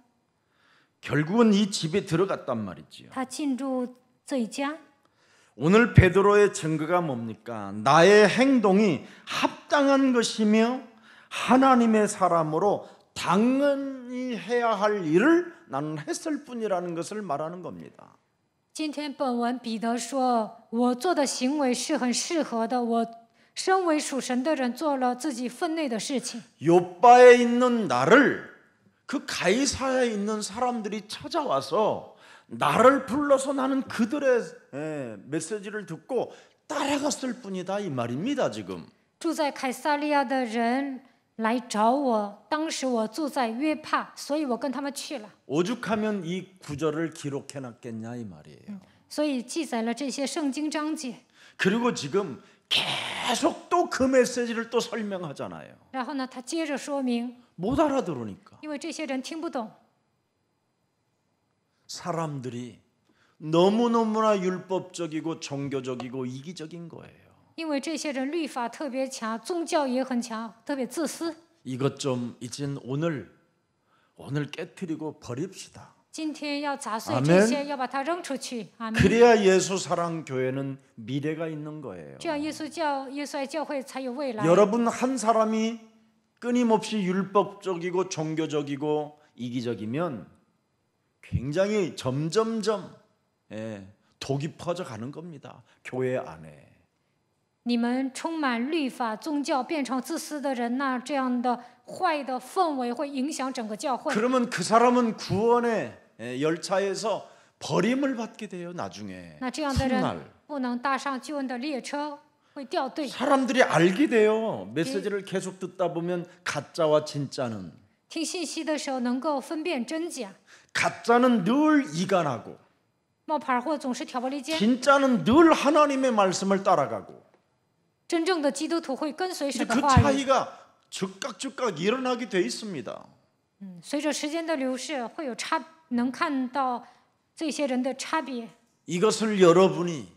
결국은 이 집에 들어갔단 말이지요. 他进入这一家。 오늘 베드로의 증거가 뭡니까? 나의 행동이 합당한 것이며 하나님의 사람으로 당연히 해야 할 일을 나는 했을 뿐이라는 것을 말하는 겁니다. 今天本文彼得说：“我做的行为是很适合的，我身为属神的人做了自己分内的事情。 요바에 있는 나를 그 가이사야에 있는 사람들이 찾아와서 나를 불러서 나는 그들의 메시지를 듣고 따라갔을 뿐이다 이 말입니다 지금. 住在凯撒利亚的人来找我，当时我住在约帕，所以我跟他们去了。 오죽하면 이 구절을 기록해놨겠냐 이 말이에요. 所以记载了这些圣经章节。 그리고 지금 계속 또 그 메시지를 또 설명하잖아요. 然后呢，他接着说明， 못 알아들으니까 因为这些人听不懂， 사람들이 너무너무나 율법적이고 종교적이고 이기적인 거예요. 因为这些人律法特别强，宗教也很强，特别自私。 이것 좀 이젠 오늘 깨트리고 버립시다. 今天要砸碎 아멘 这些，要把它扔出去。阿门。 그래야 예수 사랑 교회는 미래가 있는 거예요. 这样耶稣爱教会才有未来。 여러분 한 사람이 끊임없이 율법적이고 종교적이고 이기적이면 굉장히 점점점 독이 퍼져 가는 겁니다. 교회 안에. 你们充满律法、宗教，变成自私的人，那这样的坏的氛围会影响整个教会。 그러면 그 사람은 구원의 열차에서 버림을 받게 돼요. 나중에 那这样的人 훗날 不能搭上救恩的列车，会掉队。 사람들이 알게 돼요. 메시지를 계속 듣다 보면 가짜와 진짜는 听信息的时候能够分辨真假， 가짜는 늘 이간하고 冒牌货总是挑拨离间。 진짜는 늘 하나님의 말씀을 따라가고 真正的基督徒会跟随 이제 神的 그 话语。 차이가 즉각 일어나게 돼 있습니다. 随着时间的流逝，会有能看到这些人的差别。 이것을 여러분이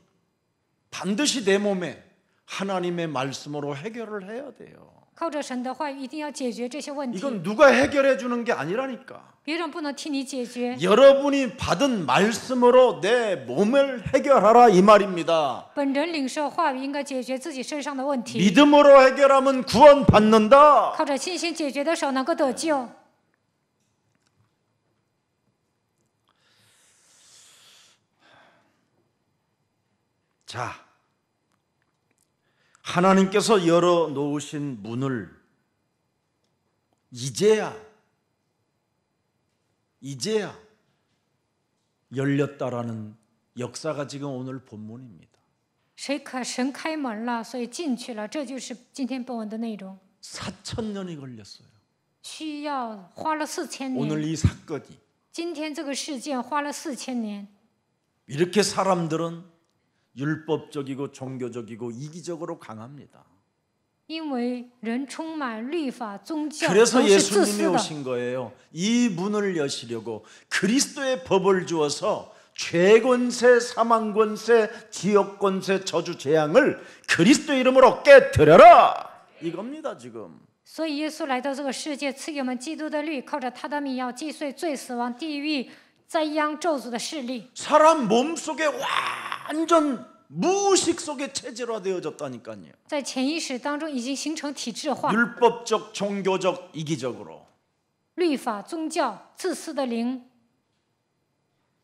반드시 내 몸에 하나님의 말씀으로 해결을 해야 돼요. 靠着神的话语，一定要解决这些问题。 이건 누가 해결해 주는 게 아니라니까. 别人不能替你解决， 여러분이 받은 말씀으로 내 몸을 해결하라 이 말입니다. 本人领受话语，应该解决自己身上的问题。 믿음으로 해결하면 구원받는다. 靠着信心解决的时候，能够得救。 자, 하나님께서 열어 놓으신 문을 이제야 열렸다라는 역사가 지금 오늘 본문입니다. 神开门了，所以进去了，这就是今天本文的内容。 4,000년이 걸렸어요. 需要花了4000 오늘 年， 이 사건이 今天这个事件花了4000年。 이렇게 사람들은 율법적이고 종교적이고 이기적으로 강합니다. 因为人充满律法、宗教， 그래서 都是自 예수님이 私的。 오신 거예요. 이 문을 여시려고 그리스도의 법을 주어서 죄권세, 사망권세, 지역권세, 저주 재앙을 그리스도 이름으로 깨뜨려라. 이겁니다 지금. 所以耶稣来到这个世界，赐给我们基督的律，靠着他的名要击碎罪、死亡、地狱、灾殃、咒诅的势力。 사람 몸속에 완전 무의식 속에 체질화되어졌다니까요. 在潜意识当中已经形成体制化， 율법적, 종교적, 이기적으로. 律法、宗教、自私的灵，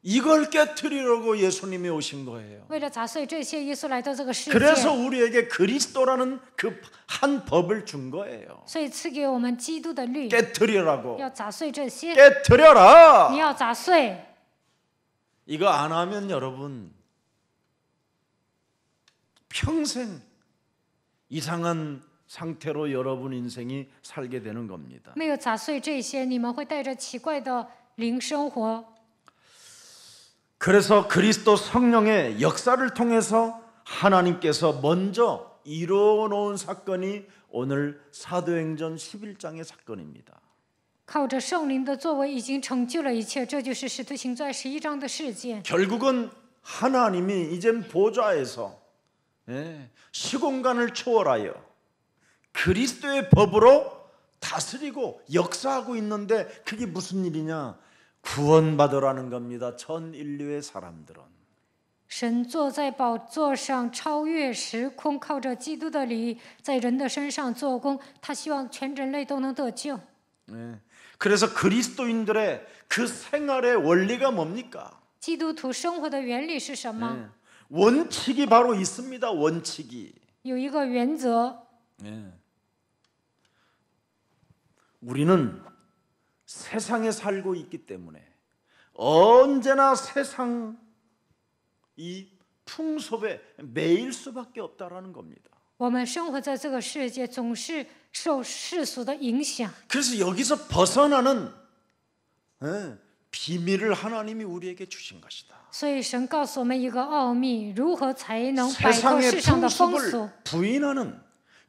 이걸 깨뜨리려고 예수님이 오신 거예요. 为了砸碎这些，耶稣来到这个世 그래서 界， 우리에게 그리스도라는 그 한 법을 준 거예요. 所以赐给我们基督的律， 깨뜨리라고. 要砸碎这些。 깨뜨려라. 你要砸碎， 이거 안 하면 여러분 평생 이상한 상태로 여러분 인생이 살게 되는 겁니다. 没有砸碎这些，你们会带着奇怪的灵生活。 그래서 그리스도 성령의 역사를 통해서 하나님께서 먼저 이루어 놓은 사건이 오늘 사도행전 11장의 사건입니다. 靠着圣灵的作为，已经成就了一切，这就是使徒行传11章的事件。 결국은 하나님이 이젠 보좌에서 시공간을 초월하여 그리스도의 법으로 다스리고 역사하고 있는데 그게 무슨 일이냐? 구원받으라는 겁니다. 전 인류의 사람들은. 神坐在宝座上，超越时空，靠着基督的理，在人的身上做工。他希望全人类都能得救。 그래서 그리스도인들의 그 생활의 원리가 뭡니까? 基督徒生活的原理是什么？ 원칙이 바로 있습니다. 원칙이. 有一个原则， 우리는 세상에 살고 있기 때문에 언제나 세상 이 풍속에 매일 수밖에 없다라는 겁니다. 我们生活在这个世界，总是受世俗的影响。 그래서 여기서 벗어나는 비밀을 하나님이 우리에게 주신 것이다. 所以神告诉我们一个奥秘：如何才能摆脱 세상의 世上的风俗？ 풍습을 부인하는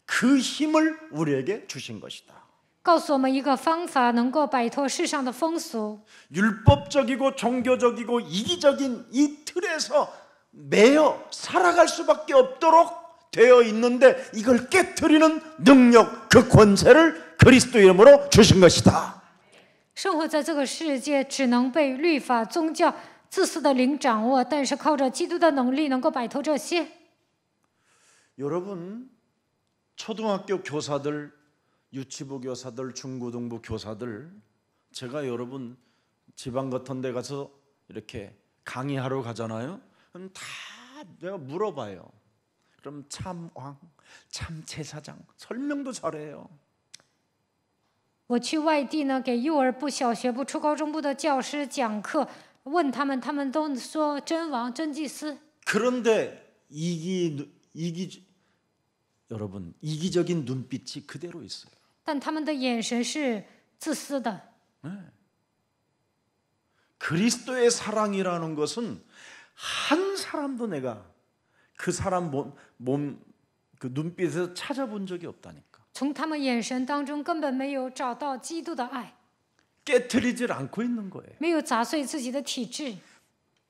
그 힘을 우리에게 주신 것이다. 告诉我们一个方法，能够摆脱世上的风俗。 율법적이고 종교적이고 이기적인 이 틀에서 매여 살아갈 수밖에 없도록 되어 있는데 이걸 깨트리는 능력, 그 권세를 그리스도 이름으로 주신 것이다. 生活在这个世界，只能被律法、宗教、自私的灵掌握，但是靠着基督的能力，能够摆脱这些。 여러분, 초등학교 교사들, 유치부 교사들, 중고등부 교사들, 제가 여러분 지방 같은 데 가서 이렇게 강의하러 가잖아요. 그럼 다 내가 물어봐요. 그럼 참왕, 참제사장 설명도 잘해요. 我去外地呢，给幼儿部、小学部、初高中部的教师讲课，问他们，他们都说真王、真祭司。 그런데 여러분 이기적인 눈빛이 그대로 있어요. 但他们的眼神是自私的。 그리스도의 사랑이라는 것은 한 사람도 내가 그 사람 그 눈빛에서 찾아본 적이 없다니까. 从他们眼神当中根本没有找到基督的爱， 깨트리질 않고 있는 거예요. 没有砸碎自己的体质。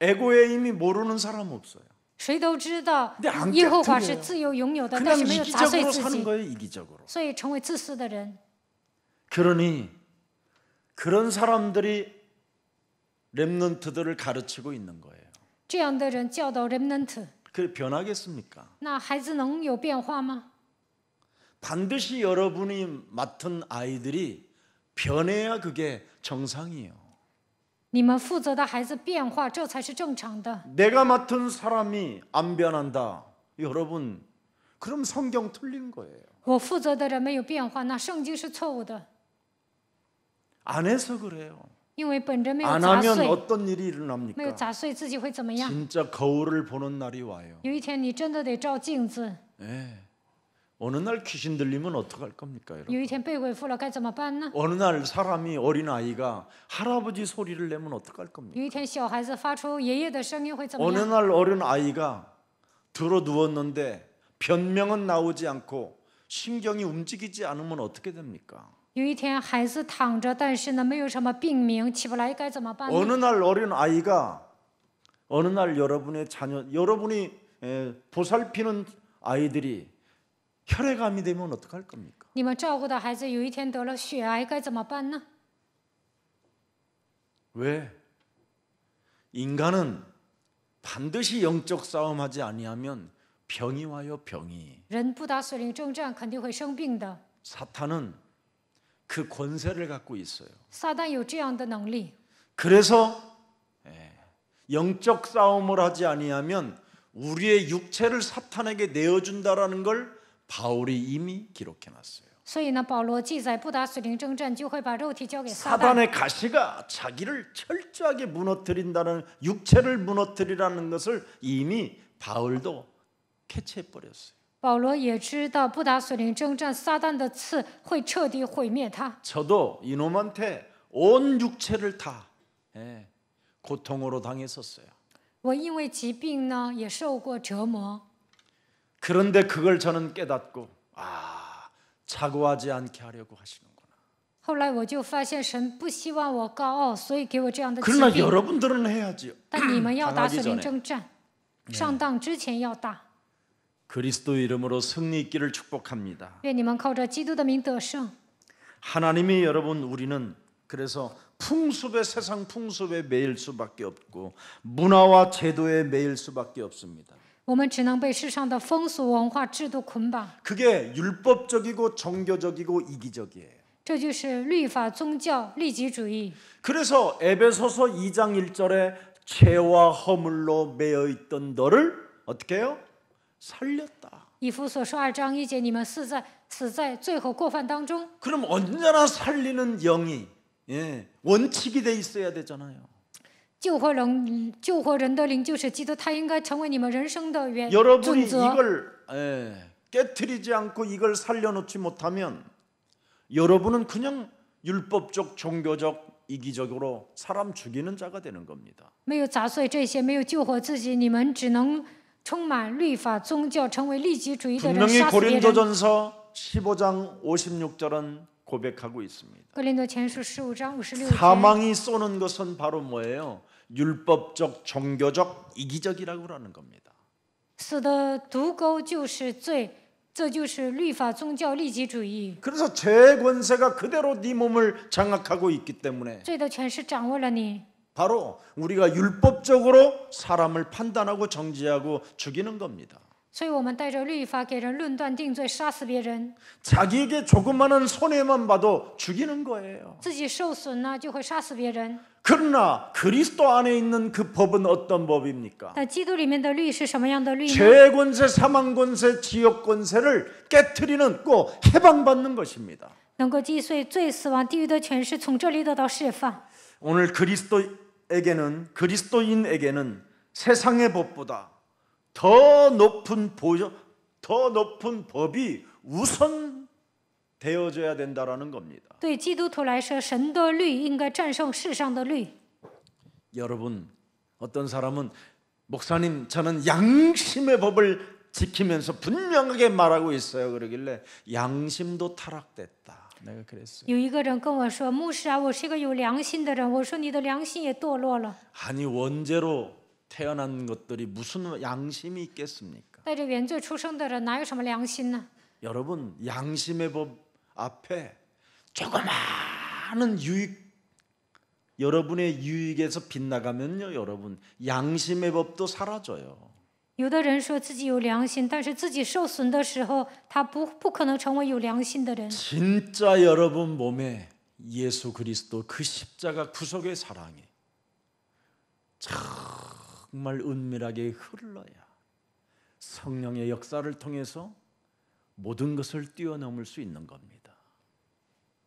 에고의 힘이 모르는 사람 없어요. 谁都知道 근데 안 耶和华 깨트려요. 是自由拥有的，但 그냥 是没有砸碎 이기적으로 自 사는 己， 거예요. 이기적으로. 所以成为自私的人。 그러니 그런 사람들이 렘넌트들을 가르치고 있는 거예요. 这样的人教导 remnant， 그 변하겠습니까? 那孩子能有变化吗？ 반드시 여러분이 맡은 아이들이 변해야 그게 정상이에요. 你们负责的孩子变化，这才是正常的。 내가 맡은 사람이 안 변한다. 여러분, 그럼 성경 틀린 거예요. 我负责的人没有变化，那圣经是错误的， 안 해서 그래요. 因为本人没有 안 砸 하면 碎， 어떤 일이 没有 일어납니까? 砸碎自己会怎么样？ 진짜 거울을 보는 날이 와요. 有一天你真的得照镜子， 예. 어느 날 귀신 들리면 어떡할 겁니까, 여러분? 有一天被鬼附了该怎么办呢？ 어느 날 사람이 어린 아이가 할아버지 소리를 내면 어떡할 겁니까? 有一天小孩子发出爷爷的声音会怎么 어느 样？ 날 어린 아이가 들어 누웠는데 변명은 나오지 않고 신경이 움직이지 않으면 어떻게 됩니까? 有一天孩子躺着，但是呢没有什么病名，起不来该怎么办呢？ 어느 날 어린 아이가 어느 날 여러분의 자녀 여러분이 보살피는 아이들이 혈액암이 되면 어떡할 겁니까? 你们照顾的孩子有一天得了血癌该怎么办呢？ 왜? 인간은 반드시 영적 싸움하지 아니하면 병이 와요, 병이. 人不打属灵征战肯定会生病的。 사탄은 그 권세를 갖고 있어요. 撒旦有这样的能力， 그래서 영적 싸움을 하지 아니하면 우리의 육체를 사탄에게 내어준다라는 걸 바울이 이미 기록해놨어요. 所以呢，保罗记载不打属灵征战，就会把肉体交给撒旦。 사단의 가시가 자기를 철저하게 무너뜨린다는 육체를 무너뜨리라는 것을 이미 바울도 캐치해버렸어요. 保罗也知道不打属灵征战，撒旦的刺会彻底毁灭他。 저도 이놈한테 온 육체를 다 고통으로 당했었어요. 我因为疾病呢也受过折磨， 그런데 그걸 저는 깨닫고 자고하지 않게 하려고 하시는구나. 后来我就发现神不希望我高傲，所以给我这样的疾 그러나 病。 여러분들은 해야지요. 但你们要打属 당하기 灵 전에 征战，上当之前要打。 그리스도 이름으로 승리 있기를 축복합니다. 愿你们靠着基督的名得胜。 하나님이 여러분 우리는 그래서 풍습의 세상 풍습에 매일 수밖에 없고 문화와 제도에 매일 수밖에 없습니다. 我们只能被世上的风俗文化制度捆绑， 그게 율법적이고 종교적이고 이기적이에요. 这就是律法、宗教、利己主义。 그래서 에베소서 2장 1절에 죄와 허물로 매여 있던 너를 어떻게 해요? 살렸다. 以弗所说2章1节，你们死在罪和过犯当中。 그럼 언제나 살리는 영이 원칙이 돼 있어야 되잖아요. 救活人的灵就是基督，他应该成为你们人生的准 여러분이 则。 이걸 깨트리지 않고 이걸 살려놓지 못하면 여러분은 그냥 율법적 종교적 이기적으로 사람 죽이는 자가 되는 겁니다. 没有砸碎这些，没有救活自己，你们只能充满律法、宗教，成为利己主义的人， 분명히 杀死别人。 고린도전서 15장 56절은 고백하고 있습니다. 哥林多前书15章56节， 사망이 쏘는 것은 바로 뭐예요? 율법적 종교적 이기적이라고 하는 겁니다. 死的毒钩就是罪，这就是律法、宗教、利己主义。 그래서 죄의 권세가 그대로 네 몸을 장악하고 있기 때문에 罪的权势掌握了你， 바로 우리가 율법적으로 사람을 판단하고 정지하고 죽이는 겁니다. 所以我们带着律法给人论断定罪，杀死别人。 자기에게 조그마한 손해만 봐도 죽이는 거예요. 自己受损呢，就会杀死别人。 그러나 그리스도 안에 있는 그 법은 어떤 법입니까? 但基督里面的律是什么样的律呢？ 죄의 권세, 사망 권세, 지옥 권세를 깨트리는 꼭 해방받는 것입니다. 能够击碎罪、死亡、地狱的权势，从这里得到释放。 오늘 그리스도인에게는 세상의 법보다 더 높은 법이 우선 되어져야 된다라는 겁니다. 对基督徒来说，神的律应该战胜世上的律。 여러분, 어떤 사람은 목사님, 저는 양심의 법을 지키면서 분명하게 말하고 있어요. 그러길래 양심도 타락됐다. 내가 그랬어요. 有一个人跟我说：“牧师啊，我是一个有良心的人。”我说：“你的良心也堕落了。 아니 원죄로 태어난 것들이 무슨 양심이 있겠습니까? 带着原罪出生的人哪有什么良心呢？ 여러분, 양심의 법 앞에 조그마한 유익, 여러분의 유익에서 빗나가면요, 여러분 양심의 법도 사라져요. 有的人说自己有良心，但是自己受损的时候，他不可能成为有良心的人。 진짜 여러분 몸에 예수 그리스도 그 십자가 구속의 사랑이 정말 은밀하게 흘러야 성령의 역사를 통해서 모든 것을 뛰어넘을 수 있는 겁니다.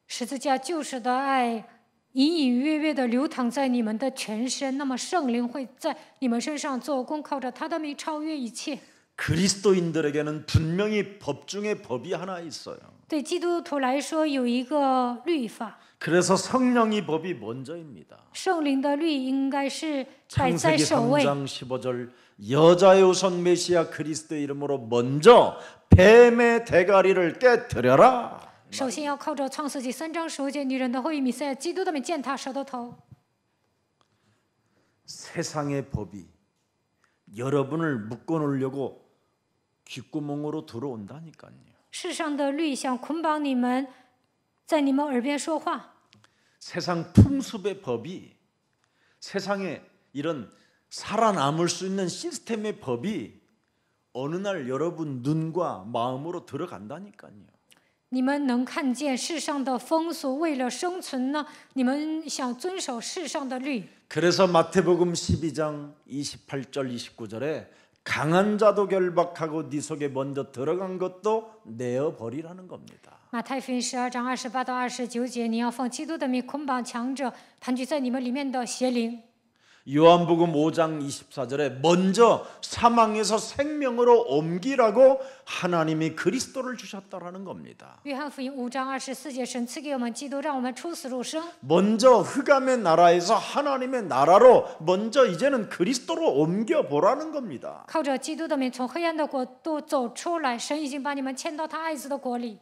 十字架救赎的爱隐隐约约的流淌在你们的全身，那么圣灵会在你们身上做工，靠着他的名超越一切。 그리스도인들에게는 분명히 법 중에 법이 하나 있어요. 对基督徒来说，有一个律法， 그래서 성령이 법이 먼저입니다. 圣灵的律应该是摆在 창세기 首位。 3장 15절 여자의 우선 메시아 그리스도의 이름으로 먼저 뱀의 대가리를 깨뜨려라. 首先要靠着创世纪3章15节，女人的后裔弥赛亚基督的名践踏蛇的头。 세상의 법이 여러분을 묶어놓으려고 귓구멍으로 들어온다니까요. 世上的律想捆绑你们，在你们耳边说话。 세상 풍습의 법이 세상에 이런 살아남을 수 있는 시스템의 법이 어느 날 여러분 눈과 마음으로 들어간다니까요. 你们能看见世上的风俗，为了生存呢，你们想遵守世上的律。 그래서 마태복음 12장 28절 29절에 강한 자도 결박하고 네 속에 먼저 들어간 것도 내어 버리라는 겁니다. 马太福音12章28到29节，你要奉基督的名捆绑强者，盘踞在你们里面的邪灵。 요한복음 5장 24절에 먼저 사망에서 생명으로 옮기라고 하나님이 그리스도를 주셨다라는 겁니다. 约翰福音5章24节，神赐给我们基督，让我们出死入生。 먼저 흑암의 나라에서 하나님의 나라로 먼저 이제는 그리스도로 옮겨 보라는 겁니다. 靠着基督的名，从黑暗的国度走出来，神已经把你们迁到他爱子的国里。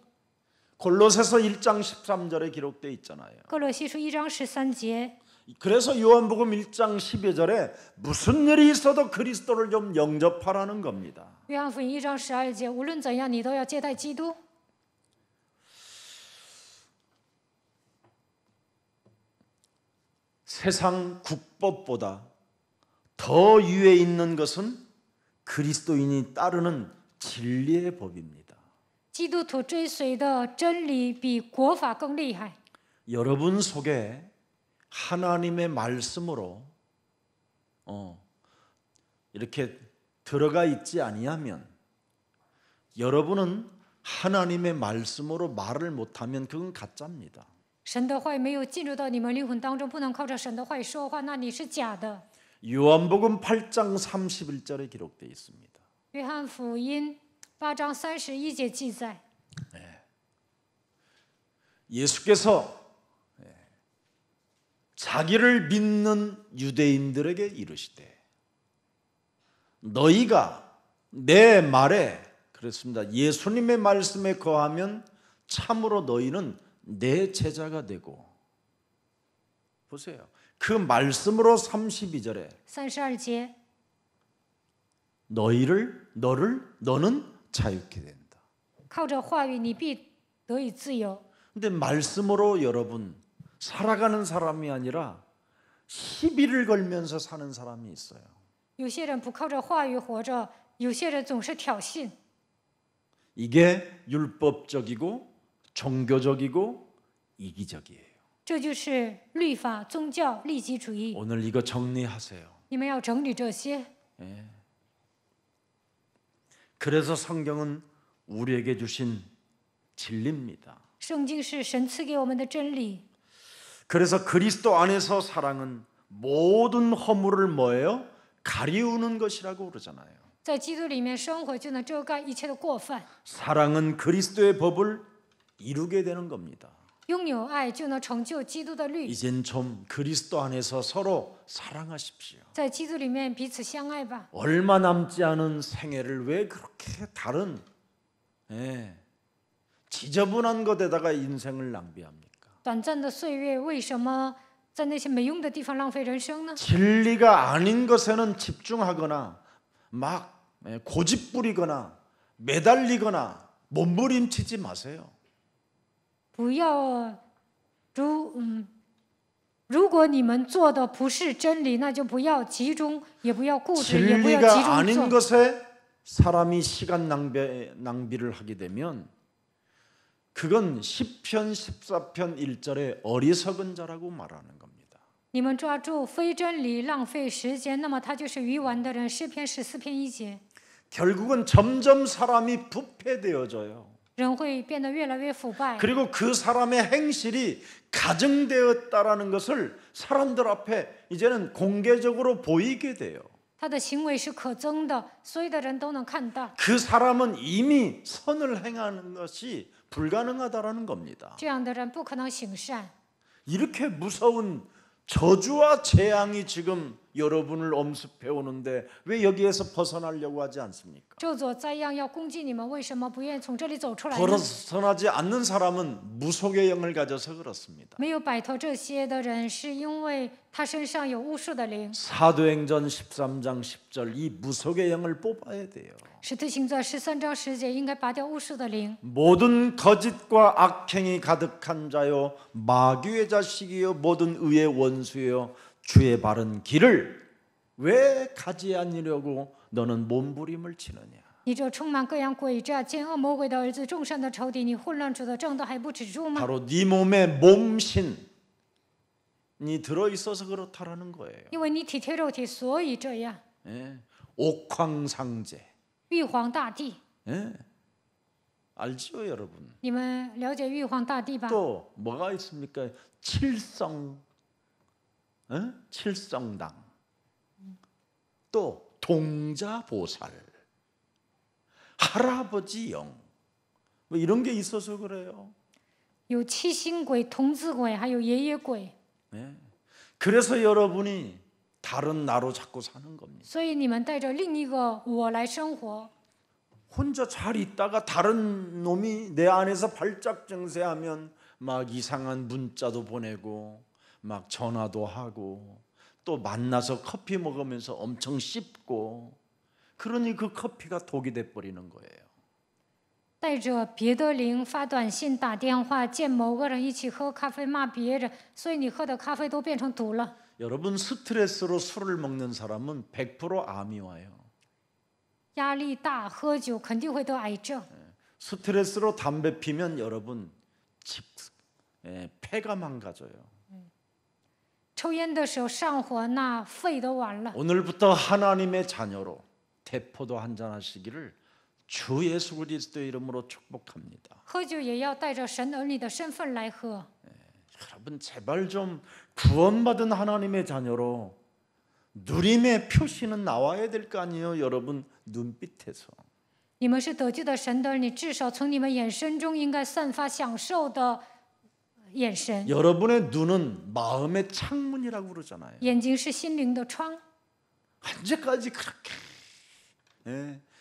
골로새서 1장 13절에 기록되어 있잖아요. 哥罗西书1章13节。 그래서 요한복음 1장 12절에 무슨 일이 있어도 그리스도를 좀 영접하라는 겁니다. 约翰福音1章12节，无论怎样，你都要接待基督。 세상 국법보다 더 위에 있는 것은 그리스도인이 따르는 진리의 법입니다. 基督徒追随的真理比国法更厉害。 여러분 속에 하나님의 말씀으로 이렇게 들어가 있지 아니하면 여러분은 하나님의 말씀으로 말을 못하면 그건 가짜입니다. 神的话语没有进入到你们灵魂当中，不能靠着神的话语说话，那你是假的。 요한복음 8장 31절에 기록되어 있습니다. 约翰福音8章31节记载， 예수께서 자기를 믿는 유대인들에게 이르시되 너희가 내 말에 그렇습니다. 예수님의 말씀에 거하면 참으로 너희는 내 제자가 되고 보세요. 그 말씀으로 32절에 32节， 너는 자유케 된다. 靠着话语你必得以自由。 근데 말씀으로 여러분 살아가는 사람이 아니라 시비를 걸면서 사는 사람이 있어요. 有些人不靠着话语活着，有些人总是挑衅。 이게 율법적이고 종교적이고 이기적이에요. 这就是律法、宗教、利己主义。 오늘 이거 정리하세요. 你们要整理这些。 그래서 성경은 우리에게 주신 진리입니다. 圣经是神赐给我们的真理。 그래서 그리스도 안에서 사랑은 모든 허물을 뭐예요? 가리우는 것이라고 그러잖아요. 在基督里面生活，就能遮盖一切的过犯。 사랑은 그리스도의 법을 이루게 되는 겁니다. 拥有爱就能成就基督的律， 이젠 좀 그리스도 안에서 서로 사랑하십시오. 在基督里面彼此相爱吧。 얼마 남지 않은 생애를 왜 그렇게 다른 지저분한 것에다가 인생을 낭비합니까? 短暂的岁月，为什么在那些没用的地方浪费人生呢？ 진리가 아닌 것에는 집중하거나 막 고집부리거나 매달리거나 몸부림치지 마세요. 不要如果你们做的不是真理，那就不要集中，也不要固执，也不要集 진리가 中 아닌 做。 것에 사람이 시간 낭비를 하게 되면 그건 시편 14편 1절에 어리석은 자라고 말하는 겁니다. 你们抓住非真理，浪费时间，那么他就是愚顽的人。诗篇14篇1节， 결국은 점점 사람이 부패되어져요. 人会变得越来越腐败， 그리고 그 사람의 행실이 가증되었다라는 것을 사람들 앞에 이제는 공개적으로 보이게 돼요. 他的行为是可憎的，所有的人都能看到。 그 사람은 이미 선을 행하는 것이 불가능하다라는 겁니다. 这样的人不可能行善。 이렇게 무서운 저주와 재앙이 지금 여러분을 엄습해 오는데 왜 여기에서 벗어나려고 하지 않습니까? 咒诅灾殃要攻击你们，为什么不愿意从这里走出来呢？ 벗어나지 않는 사람은 무속의 영을 가져서 그렇습니다. 没有摆脱这些的人，是因为他身上有巫术的灵。 사도행전 13장 10절 이 무속의 영을 뽑아야 돼요. 使徒行传13章10节应该拔掉巫术的灵。 모든 거짓과 악행이 가득한 자요 마귀의 자식이요 모든 의의 원수요 주의 바른 길을 왜 가지 않으려고 너는 몸부림을 치느냐. 你这充满各样诡诈、奸恶魔鬼的儿子，众生的仇敌，你混乱主的正道还不止住吗？ 바로 네 몸에 몸신이 들어 있어서 그렇다라는 거예요. 因为你体贴肉体，所以这样。 예. 옥황상제. 玉皇大帝， 예. 알죠, 여러분? 你们了解玉皇大帝吧？ 또 뭐가 있습니까? 칠성당. 또 동자보살. 할아버지 영. 뭐 이런 게 있어서 그래요. 有七星鬼、童子鬼，还有爷爷鬼。 예. 그래서 여러분이 다른 나로 자꾸 사는 겁니다. 所以你们带着另一个我来生活。 혼자 잘 있다가 다른 놈이 내 안에서 발작 증세하면 막 이상한 문자도 보내고 막 전화도 하고 또 만나서 커피 먹으면서 엄청 씹고 그러니 그 커피가 독이 돼 버리는 거예요. 带着别的灵发短信、打电话，见某个人一起喝咖啡，骂别人，所以你喝的咖啡都变成毒了。 여러분 스트레스로 술을 먹는 사람은 100% 암이 와요. 压力大，喝酒肯定会得癌症。 스트레스로 담배 피면 여러분 폐가 망가져요. 抽烟的时候上火，那肺都完了。 오늘부터 하나님의 자녀로 대포도 한잔 하시기를 주 예수 그리스도의 이름으로 축복합니다. 喝酒也要带着神儿女的身份来喝。 여러분 제발 좀 구원받은 하나님의 자녀로 누림의 표시는 나와야 될 거 아니에요, 여러분 눈빛에서. 你们是得救的神的儿女，至少从你们眼神中应该散发享受的眼神。 여러분의 눈은 마음의 창문이라고 그러잖아요. 眼睛是心灵的窗。 언제까지 그렇게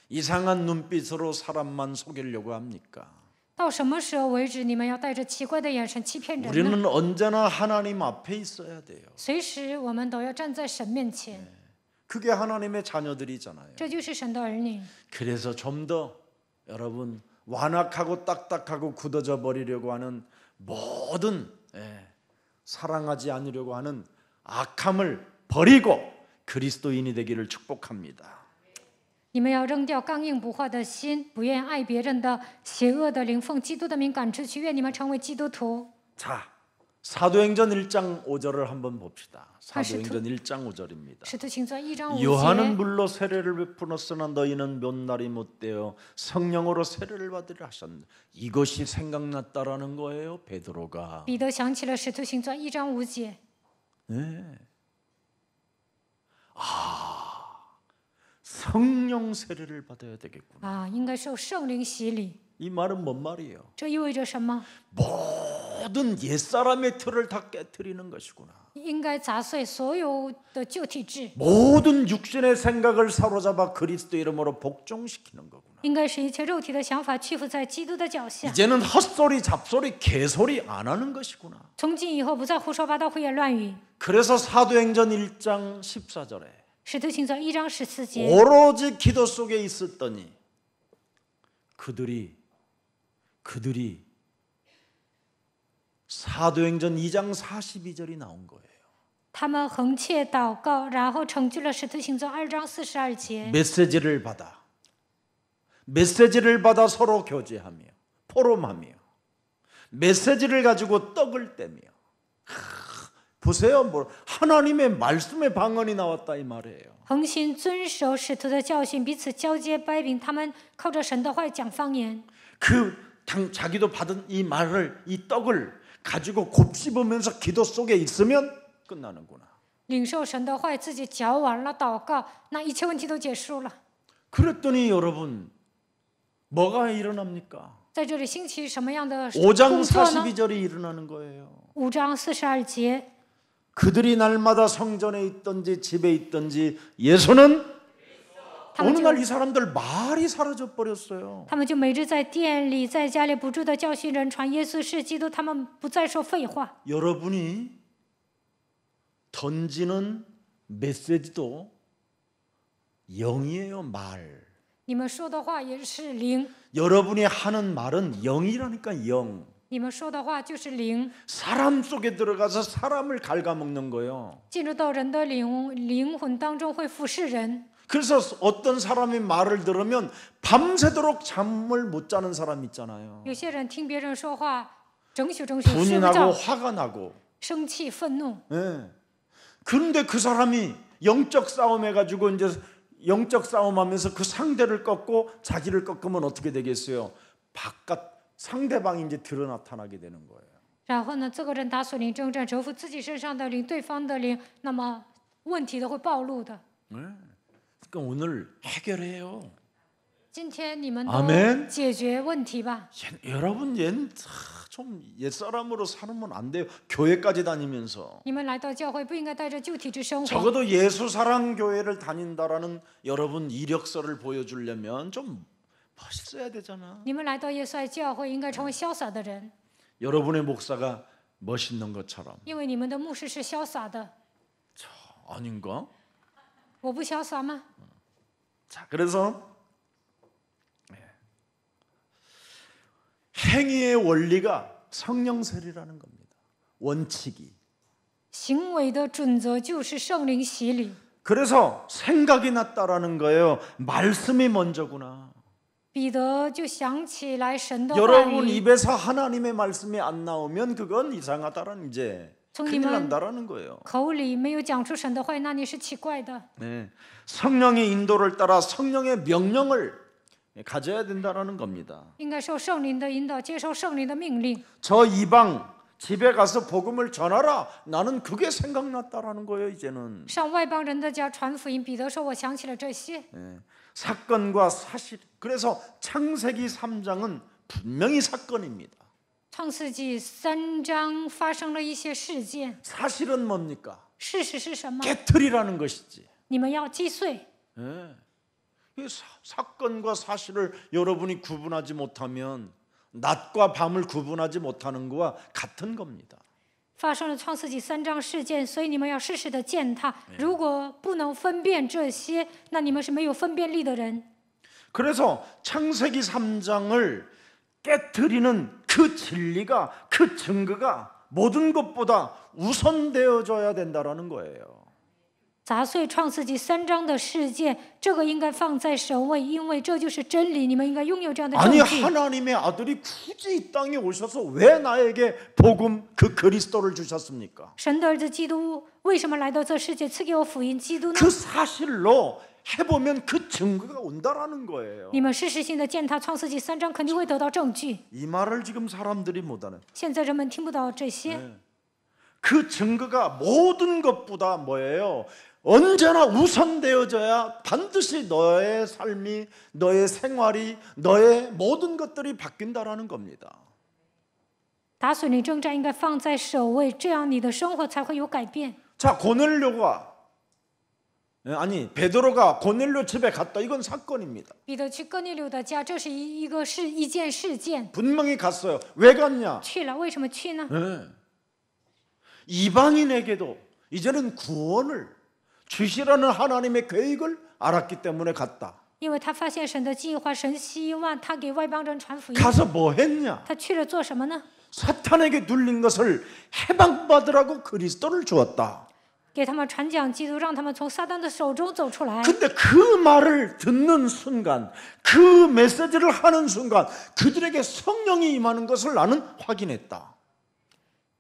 이상한 눈빛으로 사람만 속이려고 합니까? 到什么时候为止，你们要带着奇怪的眼神欺骗人呢？ 우리는 언제나 하나님 앞에 있어야 돼요. 随时我们都要站在神面前， 그게 하나님의 자녀들이잖아요. 这就是神的儿女。 그래서 좀 더 여러분 완악하고 딱딱하고 굳어져 버리려고 하는 모든 사랑하지 않으려고 하는 악함을 버리고 그리스도인이 되기를 축복합니다. 你们要扔掉刚硬不化的心，不愿爱别人的邪恶的灵，奉基督的名赶出去。愿你们成为基督徒。 자, 사도행전 1장 5절을 한번 봅시다. 사도행전 1장 5절입니다. 使徒行传1章5 요한은 节。 물로 세례를 베풀었으나 너희는 몇 날이 못되어 성령으로 세례를 받으려 하셨는데 이것이 생각났다라는 거예요, 베드로가. 彼得想起了使徒行传1章5节。 네. 성령 세례를 받아야 되겠구나. 应该受圣灵洗礼。 이 말은 뭔 말이에요? 这意味着什么？ 모든 모든 옛사람의 틀을 다 깨트리는 것이구나. 应该砸碎所有的旧体制， 모든 육신의 생각을 사로잡아 그리스도 이름으로 복종시키는 거구나. 应该使一切肉体的想法屈服在基督的脚下。 이제는 헛소리 잡소리 개소리 안 하는 것이구나. 从今以后不再胡说八道、胡言乱语。 그래서 사도행전 1장 14절에 使徒行传1章14节， 오로지 기도 속에 있었더니 그들이 사도행전 2장 42절이 나온 거예요. 他们横切祷告，然后成就了使徒行传2章42节。 메시지를 받아 서로 교제하며 포럼하며 메시지를 가지고 떡을 떼며. 보세요, 뭐 하나님의 말씀의 방언이 나왔다 이 말이에요. 恒心遵守使徒的教训，彼此交接掰饼。他们靠着神的话讲方言。 자기도 받은 이 말을 이 떡을 가지고 곱씹으면서 기도 속에 있으면 끝나는구나. 领受神的话，自己嚼完了祷告，那一切问题都结束了。 그랬더니 여러분 뭐가 일어납니까? 在这里兴起什么样的 5장 工作呢？ 42절이 일어나는 거예요. 5章42节， 그들이 날마다 성전에 있든지 집에 있든지 예수는 어느 날 이 사람들 말이 사라져 버렸어요. 他们就每日在店里、在家里不住的教训人，传耶稣是基督。他们不再说废话。 여러분이 던지는 메시지도 영이에요. 말. 你们说的话也是灵， 여러분이 하는 말은 영이라니까 영. 你们说的话就是灵， 사람 속에 들어가서 사람을 갉아먹는 거예요. 进入到人的灵魂当中，会腐蚀人。 그래서 어떤 사람이 말을 들으면 밤새도록 잠을 못 자는 사람 있잖아요. 有些人听别人说话，整宿 분이 睡不 나고 着， 화가 나고. 生气、愤怒。 예. 그런데 그 사람이 영적 싸움 해가지고 이제 영적 싸움하면서 그 상대를 꺾고 자기를 꺾으면 어떻게 되겠어요? 바깥 상대방이 이제 드러 나타나게 되는 거예요. 然后呢，这个人打属灵征战，折服自己身上的灵、对方的灵，那么问题都会暴露的。 그러니까 오늘 해결해요. 今天你们 아멘 都解决问题吧。 여러분 좀 옛사람으로 살면 안 돼요. 교회까지 다니면서. 你们来到教会不应该带着旧体制生活。 적어도 예수사랑교회를 다닌다라는 여러분 이력서를 보여주려면 좀 멋있어야 되잖아. 你们来到耶稣爱教会，应该成为潇洒的人， 여러분의 목사가 멋있는 것처럼. 因为你们的牧师是潇洒的。 아닌가? 我不潇洒吗？ 자, 그래서 행위의 원리가 성령세례라는 겁니다. 원칙이. 行为的准则就是圣灵洗礼。 그래서 생각이 났다라는 거예요. 말씀이 먼저구나. 彼得就想起来神的话 여러분 语， 입에서 하나님의 말씀이 안 나오면 그건 이상하다라는 이제 큰일 난다라는 거예요. 口里没有讲出神的话语，那你是奇怪的。 네. 성령의 인도를 따라 성령의 명령을 가져야 된다라는 겁니다. 应该受圣灵的引导，接受圣灵的命令。 저 이방 집에 가서 복음을 전하라. 나는 그게 생각났다라는 거예요. 이제는 上外邦人的家传福音。彼得说：“我想起了这些。 사건과 사실. 그래서 창세기 3장은 분명히 사건입니다. 创世纪3章发生了一些事件， 사실은 뭡니까? 事实是什么？ 깨트리라는 것이지. 你们要击碎。 예. 이 사건과 사실을 여러분이 구분하지 못하면 낮과 밤을 구분하지 못하는 거와 같은 겁니다. 发生了创世纪3章事件，所以你们要适时的践踏。如果不能分辨这些，那你们是没有分辨力的人。 그래서 창세기 3장을 깨트리는 그 진리가 그 증거가 모든 것보다 우선되어져야 된다라는 거예요. 砸碎创世纪3章的事件，这个应该放在首位，因为这就是真理。你们应该拥有这样的证 아니 据。 하나님의 아들이 굳이 이 땅에 오셔서 왜 나에게 복음 그 그리스도를 주셨습니까? 神的儿子基督为什么来到这世界，赐给我福音基督呢？ 그 사실로 해보면 그 증거가 온다라는 거예요. 你们事实性的践踏创世纪3章，肯定会得到证据。 이 말을 지금 사람들이 못하는. 现在人们听不到这些。 그 증거가 모든 것보다 뭐예요? 언제나 우선되어져야 반드시 너의 삶이, 너의 생활이, 너의 모든 것들이 바뀐다라는 겁니다. 打水灵征战应该放在首位，这样你的生活才会有改变。 자, 고넬료가 아니 베드로가 고넬료 집에 갔다. 이건 사건입니다. 彼得去哥尼流的家，这是一件事件。 분명히 갔어요. 왜 갔냐? 去了，为什么去呢？ 네. 이방인에게도 이제는 구원을 주시라는 하나님의 계획을 알았기 때문에 갔다. 因为他发现神的计划，神希望他给外邦人传福音。 가서 뭐 했냐? 他去了做什么呢？ 사탄에게 눌린 것을 해방받으라고 그리스도를 주었다. 给他们传讲基督，让他们从撒旦的手中走出来。 근데 그 말을 듣는 순간, 그 메시지를 하는 순간 그들에게 성령이 임하는 것을 나는 확인했다.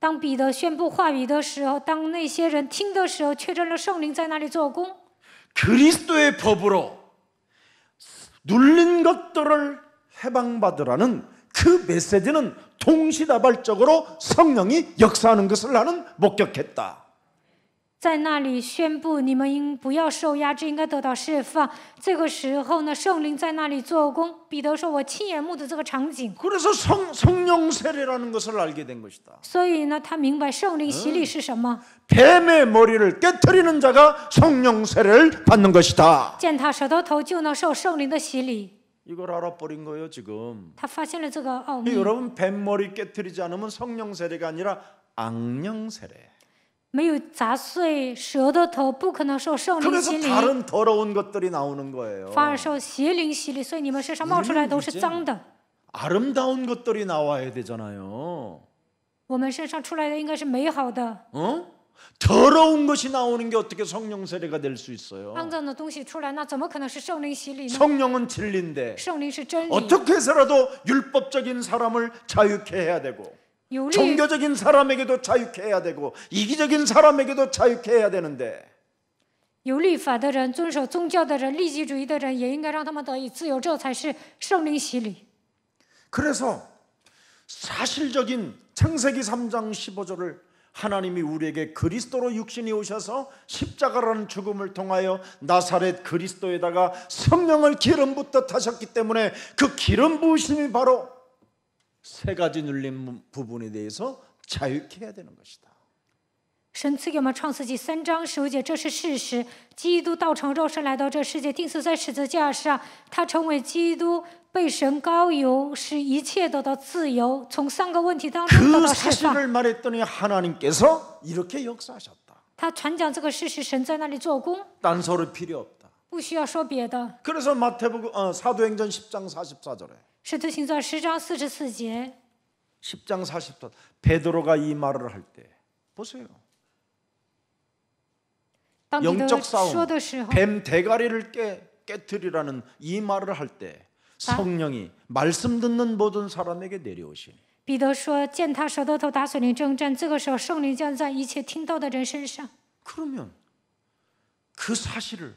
当彼得宣布话语的时候，当那些人听的时候，确认了圣灵在那里做工。 그리스도의 법으로 눌린 것들을 해방받으라는 그 메시지는 동시다발적으로 성령이 역사하는 것을 나는 목격했다. 在那里宣布你们应不要受压制，应该得到释放。这个时候呢，圣灵在那里做工。彼得说：“我亲眼目睹这个场景。 그래서 성령 세례라는 것을 알게 된 것이다. ”所以呢，他明白圣灵洗礼是什么。 뱀의 머리를 깨트리는 자가 성령 세례를 받는 것이다. 践踏舌头头就能受圣灵的洗礼。 이걸 알아버린 거예요 지금. 他发现了这个奥秘。 여러분 뱀 머리 깨트리지 않으면 성령 세례가 아니라 악령 세례. 没有砸碎舌头头，不可能受圣灵 그래서 洗礼， 다른 더러운 것들이 나오는 거예요. 反而受邪灵洗礼。所以你们身上冒出来都是脏的。 아름다운 것들이 나와야 되잖아요. 我们身上出来的应该是美好的。 더러운 것이 나오는 게 어떻게 성령 세례가 될 수 있어요? 肮脏的东西出来，那怎么可能是圣灵洗礼呢？ 성령은 진리인데 圣灵是真理， 어떻게 해서라도 율법적인 사람을 자유케 해야 되고 有律 종교적인 사람에게도 자유케 해야 되고 이기적인 사람에게도 자유케 해야 되는데 有律法的人，遵守宗教的人，利己主义的人，也应该让他们得以自由，这才是圣灵洗礼。 그래서 사실적인 창세기 3장 15절을 하나님이 우리에게 그리스도로 육신이 오셔서 십자가라는 죽음을 통하여 나사렛 그리스도에다가 성령을 기름 붓듯 하셨기 때문에 그 기름 부으심이 바로 세 가지 눌린 부분에 대해서 자유케 해야 되는 것이다. 神赐给我们创世纪3章15节，这是事实。基督道成肉身来到这世界，钉死在十字架上，他成为基督，被神膏油，使一切得到自由，从3个问题当中得 그 到释放。 사실을 말했더니 하나님께서 이렇게 역사하셨다. 他传讲这个事实，神在那里做工， 딴소리 필요 없다. 不需要说别的。 그래서 사도행전 10장 44절에 使徒行传10章44节， 10장 44절 베드로가 이 말을 할 때 보세요. 当彼得 영적 싸움, 说的时候， 뱀 대가리를 깨뜨리라는 이 말을 할 때 성령이 말씀 듣는 모든 사람에게 내려오시니 彼得说：“践踏舌头头，打水灵征战。”这个时候，圣灵将在一切听到的人身上。 그러면 그 사실을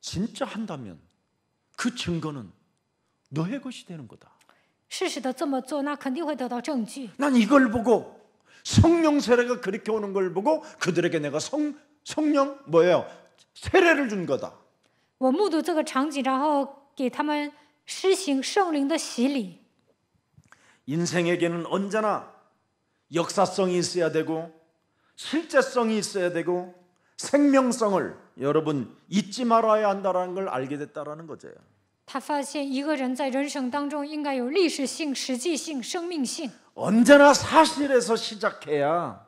진짜 한다면 그 증거는 너의 것이 되는 거다. 事实的这么做，那肯定会得到证据。 난 이걸 보고 성령 세례가 그렇게 오는 걸 보고 그들에게 내가 성령 뭐예요? 세례를 준 거다. 我目睹这个场景，然后给他们施行圣灵的洗礼。 인생에게는 언제나 역사성이 있어야 되고 실제성이 있어야 되고 생명성을 여러분 잊지 말아야 한다는 걸 알게 됐다라는 거죠. 他发现一个人在人生当中应该有历史性、实际性、生命性。 언제나 사실에서 시작해야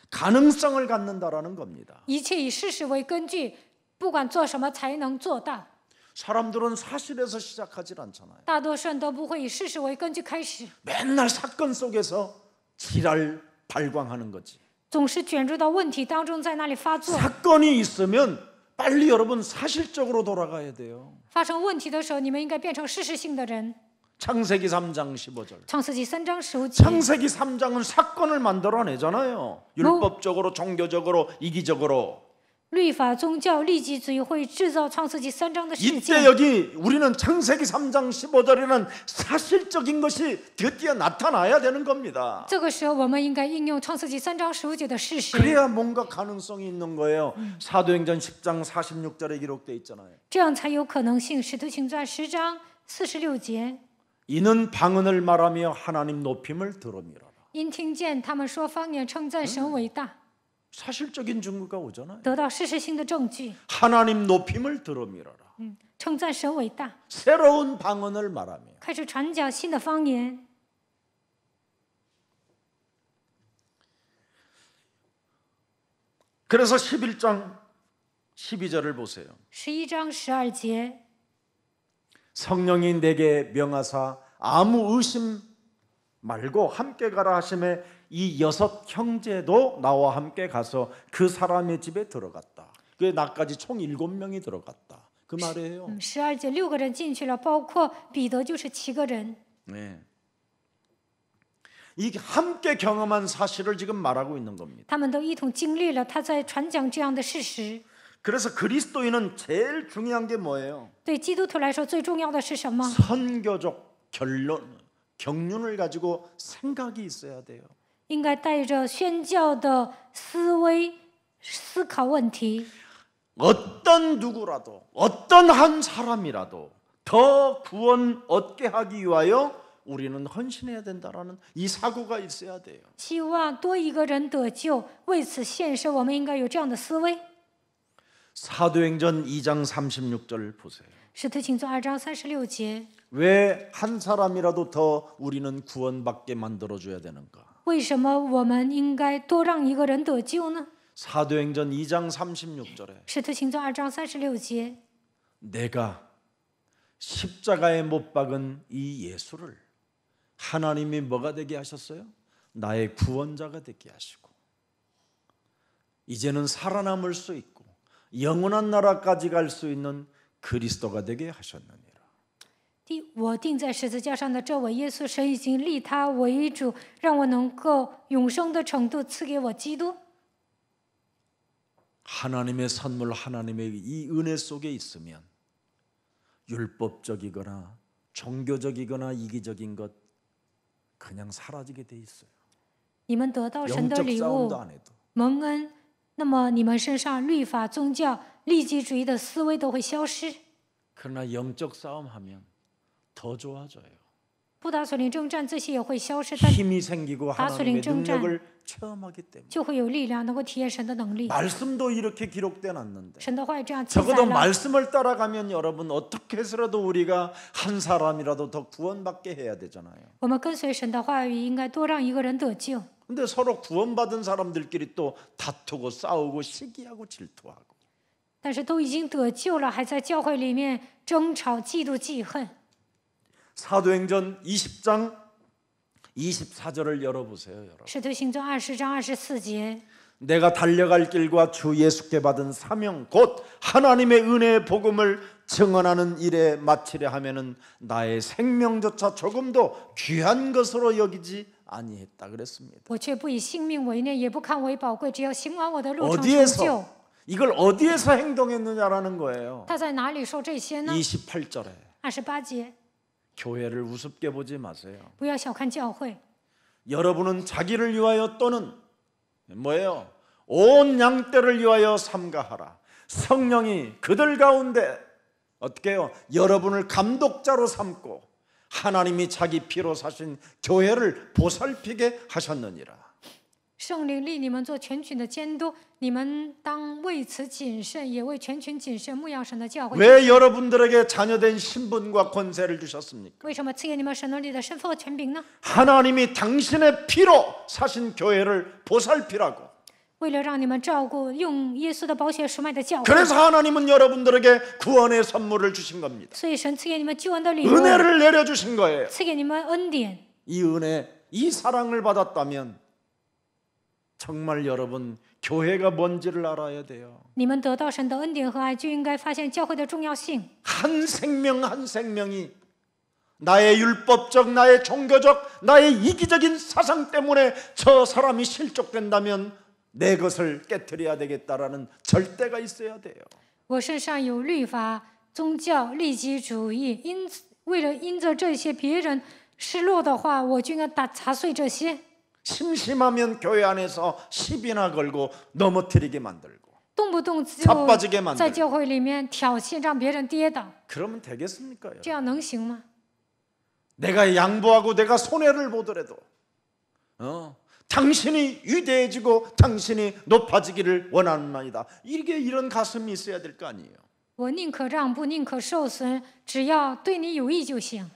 가능성을 갖는다라는 겁니다. 一切以事实为根据，不管做什么才能做大。 사람들은 사실에서 시작하질 않잖아요. 大多数人都不会以事实为根据开始， 맨날 사건 속에서 지랄 발광하는 거지. 总是卷入到问题当中，在那里发作。 사건이 있으면 빨리 여러분 사실적으로 돌아가야 돼요. 发生问题的时候，你们应该变成事实性的人。 창세기 3장 15절. 创世纪3章15节， 창세기 3장은 사건을 만들어내잖아요. 율법적으로, 종교적으로, 이기적으로. 律法、宗教、利己主义会制造创世纪3章的事 이때 件。 여기 우리는 창세기 3장 15절에는 사실적인 것이 드디어 나타나야 되는 겁니다. 这个时候，我们应该应用创世纪3章15节的事实， 그래야 뭔가 가능성이 있는 거예요. 사도행전 10장 46절에 기록되어 있잖아요. 这样才有可能性。使徒行传10章46节， 이는 방언을 말하며 하나님 높임을 들음이로라. 因听见他们说方言，称赞神伟大， 사실적인 증거가 오잖아요. 得到事实性的证据， 하나님 높임을 들어밀어라. 称赞神伟大， 새로운 방언을 말하며 开始传讲新的方言。 그래서 11장 12절을 보세요. 11章12节， 성령이 내게 명하사 아무 의심 말고 함께 가라 하심에 이 6 형제도 나와 함께 가서 그 사람의 집에 들어갔다. 그 나까지 총 7명이 들어갔다. 그 말이에요. 12节6个人进去了，包括彼得就是7个人。 네. 이 함께 경험한 사실을 지금 말하고 있는 겁니다. 他们都一同经历了他在传讲这样的事实。 그래서 그리스도인은 제일 중요한 게 뭐예요? 对基督徒来说，最重要的是什么？ 선교적 경륜을 가지고 생각이 있어야 돼요. 应该带着宣教的思维思考问题。 어떤 누구라도 어떤 한 사람이라도 더 구원 얻게 하기 위하여 우리는 헌신해야 된다라는 이 사고가 있어야 돼요. 希望多一个人得救，为此献身，我们应该有这样的思维。 사도행전 2장 36절 보세요. 使徒行传2章36节， 왜 한 사람이라도 더 우리는 구원받게 만들어줘야 되는가? 为什么我们应该多让一个人得救呢？ 사도행전 2장 36절에 使徒行传2章36节， 내가 십자가에 못 박은 이 예수를 하나님이 뭐가 되게 하셨어요? 나의 구원자가 되게 하시고 이제는 살아남을 수 있고 영원한 나라까지 갈 수 있는 그리스도가 되게 하셨느니라. 我钉在十字架上的这位耶稣，神已经立他为主，让我能够永生的程度赐给我基督。 하나님의 선물, 하나님의 이 은혜 속에 있으면 율법적이거나 종교적이거나 이기적인 것 그냥 사라지게 돼 있어요. 你们得到神的 영적 礼物 싸움도 안 해도. 蒙恩，那么你们身上律法、宗教、利己主义的思维都会消失。 그러나 영적 싸움하면 더 좋아져요. 不打属灵征战，这些也会消失，但 힘이 생기고 하나님의 능력을 체험하기 때문에. 就会有力量，能够体验神的能力。 말씀도 이렇게 기록돼 놨는데 神的话语这样记载 적어도 了。 말씀을 따라가면 여러분 어떻게 해서라도 우리가 한 사람이라도 더 구원받게 해야 되잖아요. 我们跟随神的话语，应该多让一个人得救。 근데 서로 구원받은 사람들끼리 또 다투고 싸우고 시기하고 질투하고 但是都已经得救了，还在教会里面争吵、嫉妒、记恨。 사도행전 20장 24절을 열어보세요. 여러분. 使徒行传20章24节， 내가 달려갈 길과 주 예수께 받은 사명 곧 하나님의 은혜의 복음을 증언하는 일에 마치려 하면은 나의 생명조차 조금도 귀한 것으로 여기지 아니했다 그랬습니다. 我却不以性命为念，也不看为宝贵，只要行完我的路程成就。 어디에서 이걸 어디에서 행동했느냐라는 거예요. 他在哪里说这些呢？ 28절에 28节， 교회를 우습게 보지 마세요. 不要小看教会。 여러분은 자기를 위하여 또는 뭐예요? 온 양떼를 위하여 삼가하라. 성령이 그들 가운데 어떻게 해요? 여러분을 감독자로 삼고 하나님이 자기 피로 사신 교회를 보살피게 하셨느니라. 圣灵立你们做全群的监督，你们当为此谨慎，也为全群谨慎牧养神的教会。 왜 여러분들에게 자녀된 신분과 권세를 주셨습니까? 为什么赐给你们神能力的身份和权柄呢？ 하나님이 당신의 피로 사신 교회를 보살피라고. 为了让你们照顾用耶稣的宝血赎买的教会， 그래서 하나님은 여러분들에게 구원의 선물을 주신 겁니다. 所以神赐给你们救恩的礼物， 은혜를 내려주신 거예요. 赐给你们恩典。 이 은혜, 이 사랑을 받았다면 정말 여러분 교회가 뭔지를 알아야 돼요. 你们得到神的恩典和爱，就应该发现教会的重要性。 한 생명 한 생명이 나의 율법적, 나의 종교적, 나의 이기적인 사상 때문에 저 사람이 실족된다면 내 것을 깨트려야 되겠다라는 절대가 있어야 돼요. 我身上有律法、宗教、利己主义，为了因着这些别人失落的话，我就应该砸碎这些。 심심하면 교회 안에서 시비나 걸고 넘어뜨리게 만들고 动不动就 자빠지게 만들고 在教会里面挑衅，让别人跌倒， 그러면 되겠습니까? 这样能行吗？ 내가 양보하고 내가 손해를 보더라도 당신이 위대해지고 당신이 높아지기를 원하나이다. 이게 이런 가슴이 있어야 될 거 아니에요. 我宁可让步，宁可受损，只要对你有益就行。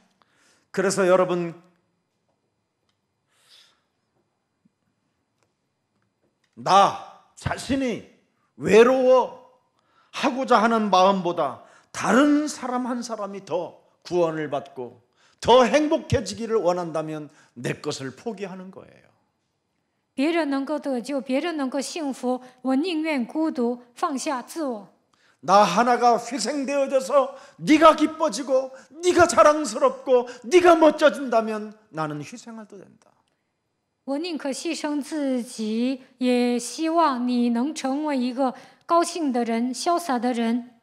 그래서 여러분 나 자신이 외로워하고자 하는 마음보다 다른 사람 한 사람이 더 구원을 받고 더 행복해지기를 원한다면 내 것을 포기하는 거예요. 别人能够得救，别人能够幸福，我宁愿孤独，放下自我。 나 하나가 희생되어져서 네가 기뻐지고 네가 자랑스럽고 네가 멋져진다면 나는 희생해도 된다. 我宁可牺牲自己，也希望你能成为一个高兴的人、潇洒的人、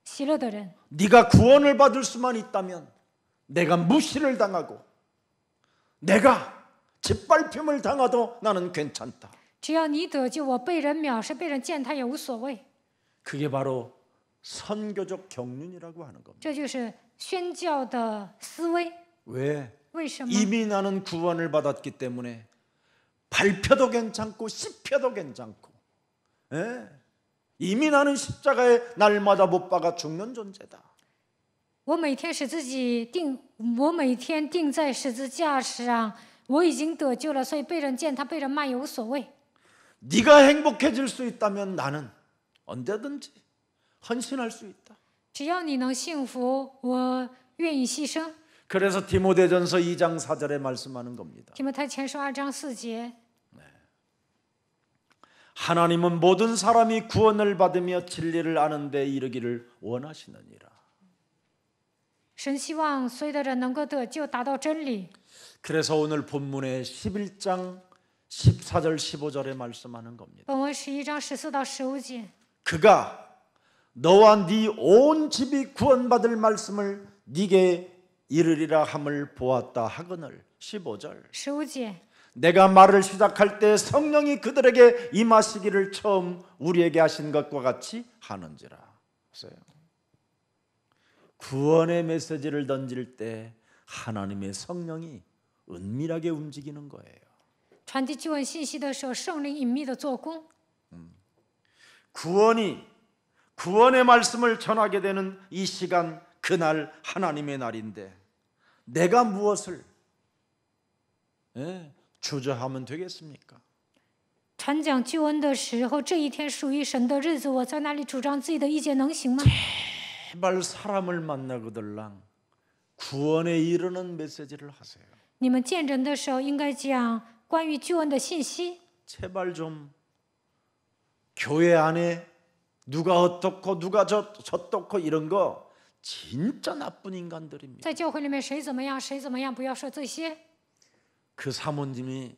喜乐的人。 네가 구원을 받을 수만 있다면 내가 무시를 당하고 내가 짓밟힘을 당하도 나는 괜찮다. 只要你得救，我被人藐视、被人践踏也无所谓。 그게 바로 선교적 경륜이라고 하는 겁니다. 这就是宣教的思维。 왜? 为什么？ 이미 나는 구원을 받았기 때문에 밟혀도 괜찮고 씹혀도 괜찮고, 예? 이미 나는 십자가에 날마다 못 박아 죽는 존재다. 我每天钉在十字架上，我已经得救了，所以被人践踏、被人骂也无所谓。 네가 행복해질 수 있다면 나는 언제든지 헌신할 수 있다. 只要你能幸福，我愿意牺牲。 그래서 디모데전서 2장 4절에 말씀하는 겁니다. 提摩太前书2章4节， 하나님은 모든 사람이 구원을 받으며 진리를 아는 데 이르기를 원하시느니라. 神希望所有的人能够得救，达到真理。 그래서 오늘 본문의 11장 14절 15절에 말씀하는 겁니다. 本文11章14到15节， 그가 너와 네 온 집이 구원받을 말씀을 네게 이르리라 함을 보았다 하거늘. 15절. 15节， 내가 말을 시작할 때 성령이 그들에게 임하시기를 처음 우리에게 하신 것과 같이 하는지라. 보세요. 구원의 메시지를 던질 때 하나님의 성령이 은밀하게 움직이는 거예요. 传递救恩信息的时候，圣灵隐秘的做工。 구원의 말씀을 전하게 되는 이 시간, 그날 하나님의 날인데 내가 무엇을 주저하면 되겠습니까? 传讲救恩的时候，这一天属于神的日子，我在那里主张自己的意见能行吗？ 제발 사람을 만나거들랑 구원에 이르는 메시지를 하세요. 你们见人的时候，应该讲关于救恩的信息。 제발 좀 교회 안에 누가 어떻고 누가 저떻고 이런 거 진짜 나쁜 인간들입니다. 在教会里面，谁怎么样，谁怎么样，不要说这些。 그 사모님이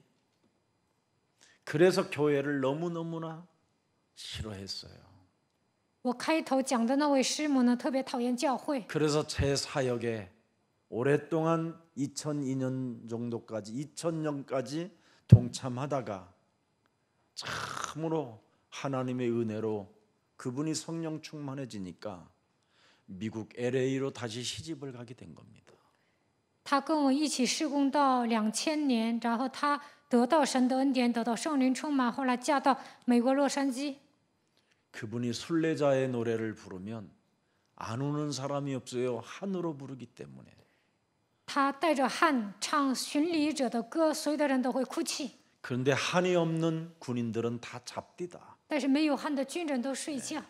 그래서 교회를 너무너무나 싫어했어요. 我开头讲的那位师母呢，特别讨厌教会， 그래서 제 사역에 오랫동안 2002년 정도까지 2000년까지 동참하다가 참으로 하나님의 은혜로 그분이 성령 충만해지니까 미국 LA로 다시 시집을 가게 된 겁니다. 他跟我一起事工到2000年，然后他得到神的恩典，得到圣灵充满，后来嫁到美国洛杉矶。 그분이 순례자의 노래를 부르면 안 우는 사람이 없어요. 한으로 부르기 때문에. 他带着汗唱巡礼者的歌，所有的人都会哭泣。 그런데 한이 없는 군인들은 다 잡디다. 但是没有汗的军人都睡觉。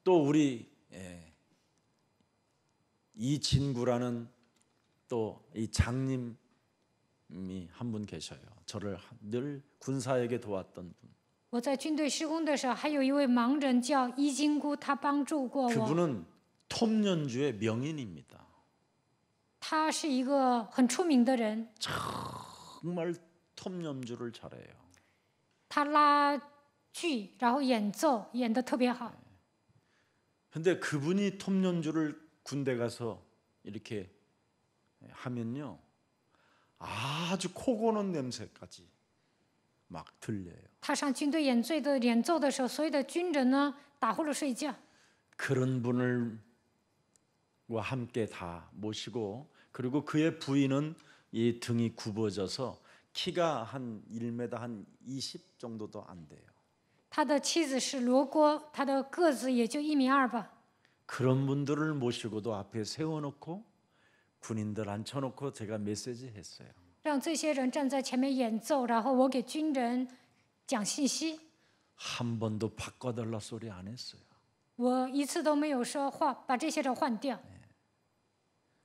또 우리 이진구라는 또 이 장님이 한 분 계셔요. 저를 늘 군사에게 도왔던 분. 我在军队施工的时候，还有一位盲人叫伊金姑，他帮助过我。 그분은 톱연주의 명인입니다. 他是一个很出名的人， 정말 톱연주를 잘해요. 他拉锯，然后演奏，演得特别好。 근데 그분이 톱연주를 군대 가서 이렇게 하면요, 아주 코 고는 냄새까지 막 들려요. 他上军队演奏的时候，所有的军人呢打呼噜睡觉。 그런 분을과 함께 다 모시고 그리고 그의 부인은 이 등이 굽어져서 키가 한 1m 한 20 정도도 안 돼요. 他的妻子是罗锅，他的个子也就1.2米吧。 그런 분들을 모시고도 앞에 세워놓고 군인들 앉혀놓고 제가 메시지 했어요. 让这些人站在前面演奏，然后我给军人讲信息。 한 번도 바꿔달라 소리 안 했어요. 我一次都没有说把这些人换掉。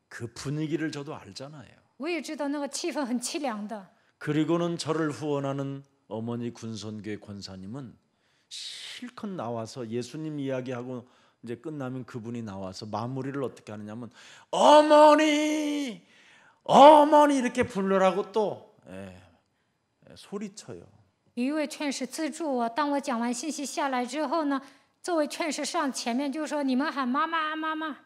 그 분위기를 저도 알잖아요. 我也知道那个气氛很凄凉的。 그리고는 저를 후원하는 어머니 군선교회 권사님은 실컷 나와서 예수님 이야기하고 이제 끝나면 그분이 나와서 마무리를 어떻게 하느냐면 어머니 어머니 이렇게 부르라고 또 소리쳐요. 有一位劝士资助我，当我讲完信息下来之后呢，这位劝士上前面就说：“你们喊妈妈妈妈。”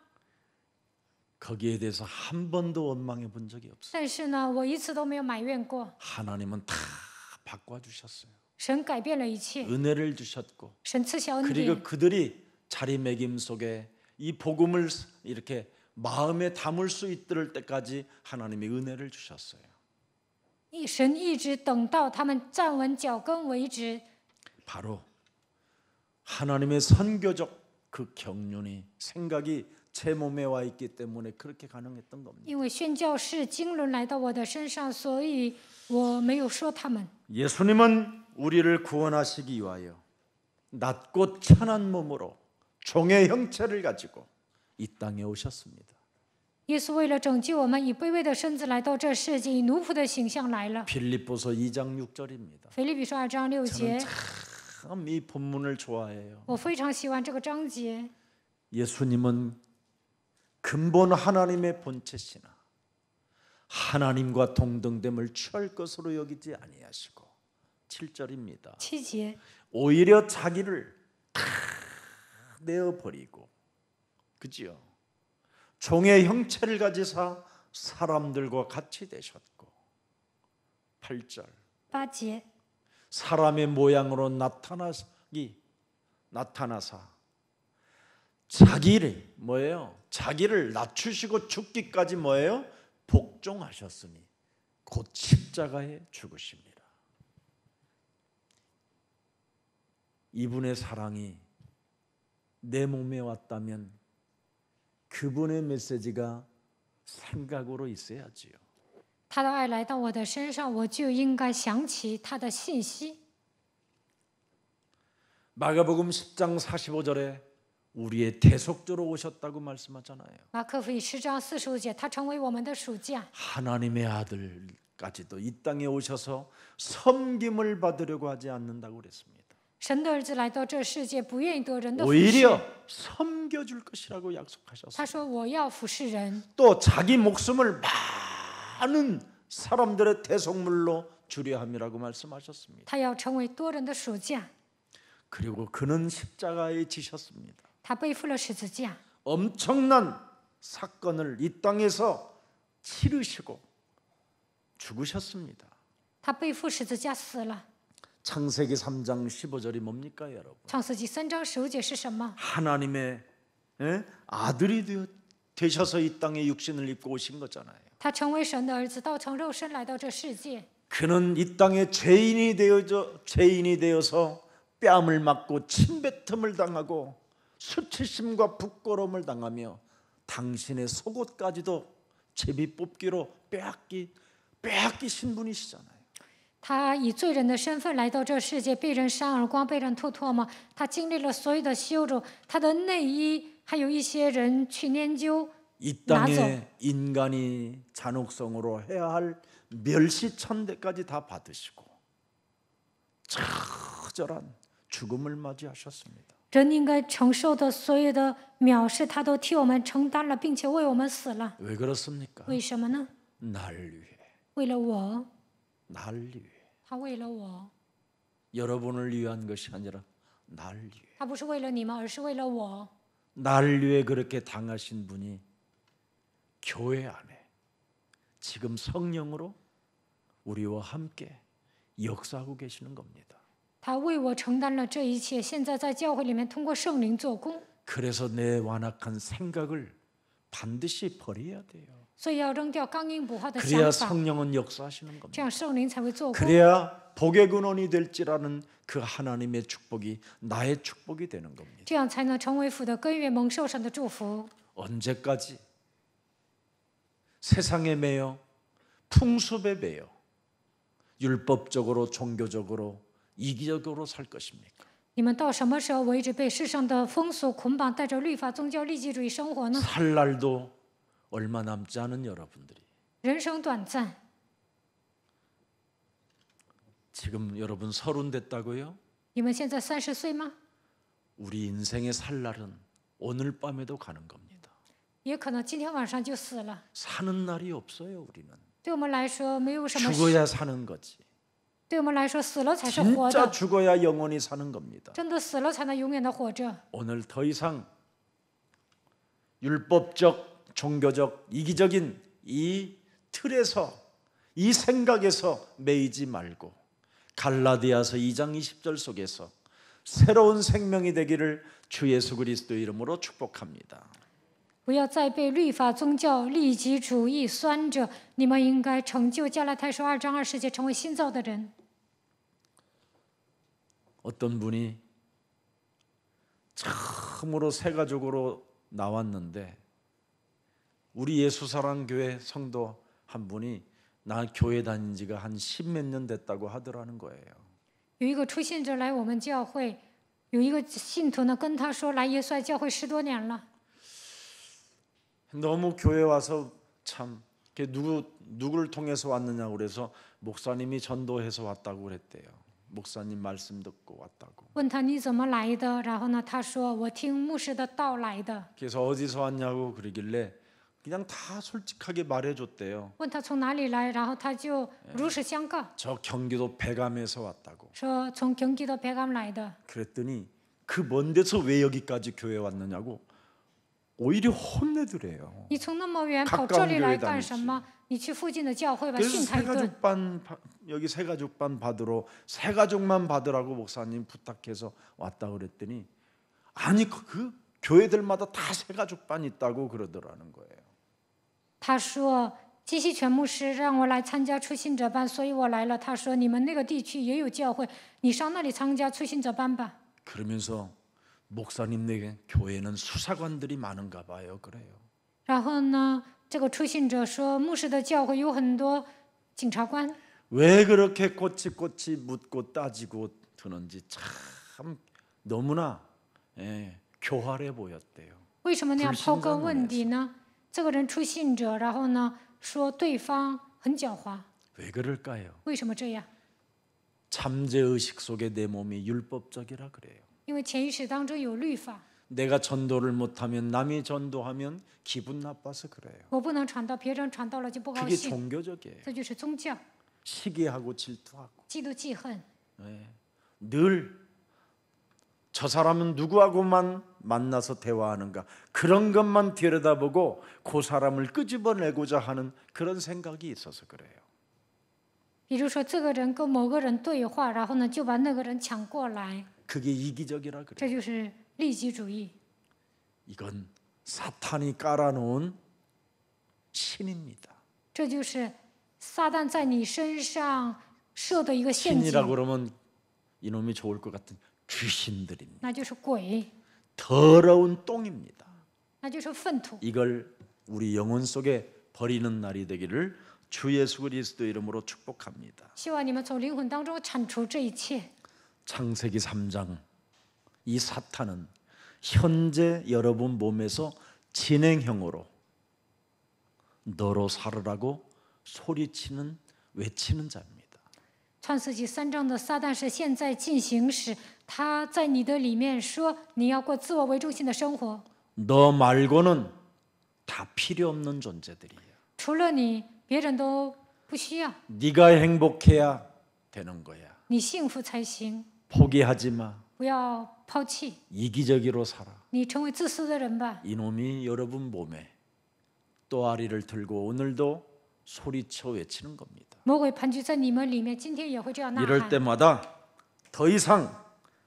거기에 대해서 한 번도 원망해 본 적이 없어요. 但是呢，我一次都没有埋怨过。 하나님은 다 바꿔주셨어요. 神改变了一切， 은혜를 주셨고 神赐下恩 그리고 典。 그들이 자리매김 속에 이 복음을 이렇게 마음에 담을 수 있을 때까지 하나님이 은혜를 주셨어요. 神一直等到他们站稳脚跟为止。 바로 하나님의 선교적 그 경륜이 생각이 제 몸에 와 있기 때문에 그렇게 가능했던 겁니다. 因为宣教士经纶来到我的身上，所以我没有说他们。 예수님은 우리를 구원하시기 위하여 낮고 천한 몸으로 종의 형체를 가지고 이 땅에 오셨습니다. 耶稣为了拯救我们，以卑微的身子来到这世界，以奴仆的形象来了。 빌립보서 2장 6절입니다. 腓立比书2章6节， 참 이 본문을 좋아해요. 我非常喜欢这个章节。 예수님은 근본 하나님의 본체시나 하나님과 동등됨을 취할 것으로 여기지 아니하시고 7절입니다. 7节， 오히려 자기를 다 내어버리고 그지요? 종의 형체를 가지사 사람들과 같이 되셨고 8절 8节， 사람의 모양으로 나타나사 자기를 뭐예요? 자기를 낮추시고 죽기까지 뭐예요? 복종하셨으니 곧 십자가에 죽으십니다. 이분의 사랑이 내 몸에 왔다면 그분의 메시지가 생각으로 있어야지요. 他的爱来到我的身上，我就应该想起他的信息。 마가복음 10장 45절에 우리의 대속자로 오셨다고 말씀하잖아요. 马可福音10章45节，他成为我们的属价。 하나님의 아들까지도 이 땅에 오셔서 섬김을 받으려고 하지 않는다고 그랬습니다. 神的儿子来到这世界，不愿意得人的服侍。 오히려 섬겨줄 것이라고 약속하셨어요. 他说：“我要服侍人。 또 자기 목숨을 많은 사람들의 대속물로 주려 함이라고 말씀하셨습니다. 他要成为多人的属价。 그리고 그는 십자가에 지셨습니다. 他背负了十字架， 엄청난 사건을 이 땅에서 치르시고 죽으셨습니다. 他背负十字架死了。 창세기 3장 15절이 뭡니까 여러분? 创世纪3章15节是什么？ 하나님의 아들이 되셔서 이 땅에 육신을 입고 오신 거잖아요. 他成为神的儿子，道成肉身来到这世界。 그는 이 땅에 죄인이 되어서 뺨을 맞고 침뱉음을 당하고 수치심과 부끄러움을 당하며 당신의 속옷까지도 제비 뽑기로 빼앗기신 분이시잖아요. 他以罪人的身份来到这世界，被人扇耳光，被人吐唾沫，他经历了所有的羞辱。他的内衣还有一些人去研究 이 拿走。 땅에 인간이 잔혹성으로 해야 할 멸시천대까지 다 받으시고 처절한 죽음을 맞이하셨습니다. 人应该承受的所有的藐视，他都替我们承担了，并且为我们死了。 왜 그렇습니까? 为什么呢？ 날 위해, 为了我， 날 위해. 他为了我， 여러분을 위한 것이 아니라 날 위해. 他不是为了你们，而是为了我。 날 위해 그렇게 당하신 분이 교회 안에 지금 성령으로 우리와 함께 역사하고 계시는 겁니다. 他为我承担了这一切，现在在教会里面通过圣灵做工。 그래서 내 완악한 생각을 반드시 버려야 돼요. 所以要扔掉刚硬不化的 그래야 想法， 성령은 역사하시는 这 겁니다. 样圣灵才会做工， 그래야 복의 근원이 될지라는 그 하나님의 축복이 나의 축복이 되는 겁니다. 这样才能成为福的根源，蒙受上的祝福。 언제까지 세상에 매여 풍습에 매여 율법적으로 종교적으로 이기적으로 살 것입니까? 你们到什么时候为止被世上的风俗捆绑，带着律法、宗教、利己主义生活呢？ 살 날도 얼마 남지 않은 여러분들이 人生短暂， 지금 여러분 30 됐다고요? 你们现在30岁吗？ 우리 인생의 살 날은 오늘 밤에도 가는 겁니다. 也可能今天晚上就死了。 사는 날이 없어요. 우리는 对我们来说，没有什么， 죽어야 사는 거지. 对我们来说，死了才是活 진짜 的， 죽어야 영원히 사는 겁니다. 真的死了才能永远的活着。 오늘 더 이상 율법적, 종교적, 이기적인 이 틀에서 이 생각에서 매이지 말고 갈라디아서 2장 20절 속에서 새로운 생명이 되기를 주 예수 그리스도의 이름으로 축복합니다. 不要再被律法、宗教、利己主义拴着，你们应该成就加拉太书2章20节，成为新造的人。 어떤 분이 처음으로 새 가족으로 나왔는데 우리 예수사랑교회 성도 한 분이 나 교회 다닌 지가 한 10몇 년 됐다고 하더라는 거예요. 有一个出信者来我们教会，有一个信徒呢跟他说，来耶稣爱教会10多年了。 너무 교회 와서 참 누구를 통해서 왔느냐고 그래서 목사님이 전도해서 왔다고 그랬대요. 목사님 말씀 듣고 왔다고. 问他你怎么来的？然后呢，他说我听牧师的道来的。 그래서 어디서 왔냐고 그러길래 그냥 다 솔직하게 말해줬대요. 问他从哪里来，然后他就如实相告， 저 경기도 배감에서 왔다고. 说从경기도 백암来的。 그랬더니 그 먼 데서 왜 여기까지 교회 왔느냐고 오히려 혼내더래요. 你从那么远跑 가까운 这里来 교회 干什 다니지 么？你去附近的教会吧， 그래서 训他一顿。 새가족반 여기 새가족반 받으러 새가족만 받으라고 목사님 부탁해서 왔다 그랬더니 아니 그 교회들마다 다 새가족반 있다고 그러더라는 거예요. 他说基西全牧师让我来参加初信者班，所以我来了。他说你们那个地区也有教会，你上那里参加初信者班吧。 그러면서 목사님네 교회는 수사관들이 많은가 봐요. 그래요. 然后呢，这个初信者说牧师的教会有很多检察官， 왜 그렇게 꼬치꼬치 묻고 따지고 드는지 참 너무나 교활해 보였대요. 为什么那样抛根 불신자는 问底呢？这个人初信者，然后呢说对方很狡猾， 왜 그럴까요? 为什么这样？ 잠재의식 속에 내 몸이 율법적이라 그래요. 因为潜意识当中有律法， 내가 전도를 못하면 남이 전도하면 기분 나빠서 그래요. 我不能传道，别人传道了就不高 그게 兴， 종교적이에요. 这就是宗教， 시기하고 질투하고 嫉妒记恨。 늘 저 사람은 누구하고만 만나서 대화하는가 그런 것만 들여다보고 그 사람을 끄집어내고자 하는 그런 생각이 있어서 그래요. 比如说，这个人跟某个人对话，然后呢就把那个人抢过来， 그게 이기적이라 그래요. 这就是利己主义。 이건 사탄이 깔아놓은 신입니다. 这就是撒旦在你身上设的一个陷 신이라고 阱， 그러면 이놈이 좋을 것 같은 귀신들입니다. 那就是鬼， 더러운 똥입니다. 那就是粪土。 이걸 우리 영혼 속에 버리는 날이 되기를 주 예수 그리스도 이름으로 축복합니다. 希望你们从灵魂当中铲除这一切。 창세기 3장 이 사탄은 현재 여러분 몸에서 진행형으로 너로 살으라고 소리치는 외치는 자입니다. 创世纪3章的撒旦是现在进行时，他在你的里面说你要过自我为中心的生活， 너 말고는 다 필요 없는 존재들이야. 除了你，别人都不需要， 네가 행복해야 되는 거야. 你幸福才行， 포기하지 마. 不要抛弃， 이기적으로 살아. 你成为自私的人吧。 이놈이 여러분 몸에 또아리를 들고 오늘도 소리쳐 외치는 겁니다. 魔鬼盘踞在你们里面，今天也会这样呐 이럴 喊。 때마다 더 이상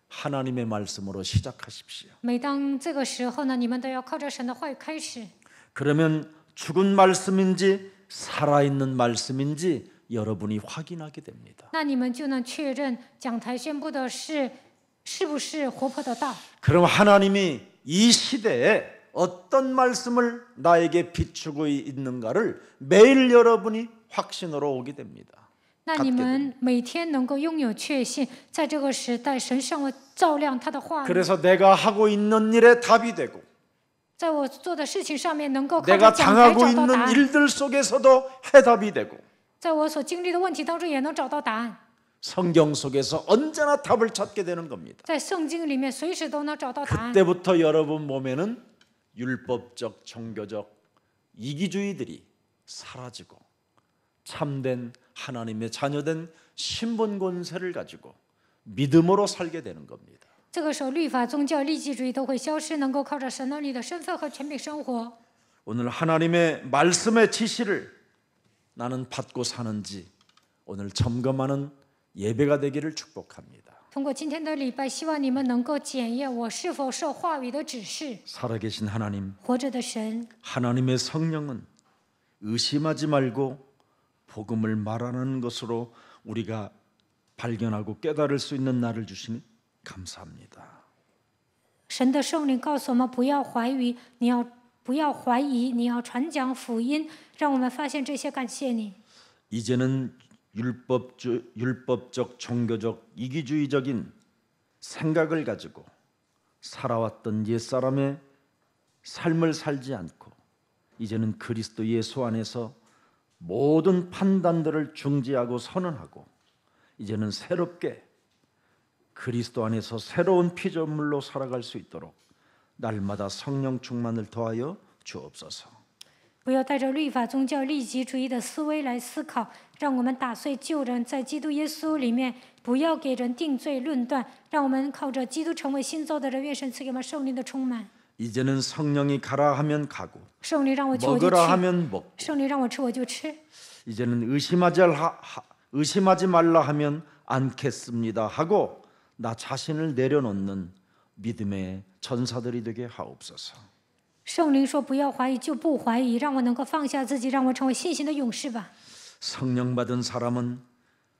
하나님의 말씀으로 시작하십시오. 每当这个时候呢，你们都要靠着神的话语开始， 그러면 죽은 말씀인지 살아있는 말씀인지 여러분이 확인하게 됩니다. 那你们就能确认讲台宣布的是不是活泼的道。 그럼 하나님이 이 시대에 어떤 말씀을 나에게 비추고 있는가를 매일 여러분이 확신으로 오게 됩니다. 那你们每天能够拥有确信，在这个时代，神向我照亮他的话语， 그래서 내가 하고 있는 일에 답이 되고 在我做的事情上面能够靠 내가 着讲台 당하고 找到答 있는 案， 일들 속에서도 해답이 되고 在我所经历的问题当中也能找到答案。 성경 속에서 언제나 답을 찾게 되는 겁니다. 在圣经里面随时都能找到答案。 그때부터 여러분 몸에는 율법적, 종교적 이기주의들이 사라지고 참된 하나님의 자녀된 신분 권세를 가지고 믿음으로 살게 되는 겁니다. 这个时候，律法、宗教、利己主义都会消失，能够靠着神儿女的身份和权柄生活。 오늘 하나님의 말씀의 지시를 나는 받고 사는지 오늘 점검하는 예배가 되기를 축복합니다. 通过今天的礼拜，希望你们能够检验我是否受话语的指示。 살아계신 하나님, 活着的神， 하나님의 성령은 의심하지 말고 복음을 말하는 것으로 우리가 발견하고 깨달을 수 있는 날을 주시니 감사합니다. 神的圣灵告诉我们不要怀疑，不要怀疑，你要传讲福音，让我们发现这些。感谢你。 이제는 율법적 종교적 이기주의적인 생각을 가지고 살아왔던 옛사람의 삶을 살지 않고 이제는 그리스도 예수 안에서 모든 판단들을 중지하고 선언하고 이제는 새롭게 그리스도 안에서 새로운 피조물로 살아갈 수 있도록 날마다 성령 충만을 더하여 주옵소서. 不要带着律法、宗教、利己主义的思维来思考，让我们打碎旧人，在基督耶稣里面，不要给人定罪论断，让我们靠着基督成为新造的人。愿神赐给我们圣灵的充满。 이제는 성령이 가라 하면 가고 圣灵让我去我就 먹으라 去， 하면 먹고 圣灵让我吃我就吃。 이제는 의심하지 말라 하면 않겠습니다 하고 나 자신을 내려놓는 믿음의 전사들이 되게 하옵소서. 圣灵说：“不要怀疑，就不怀疑，让我能够放下自己，让我成为信心的勇士吧。” 성령 받은 사람은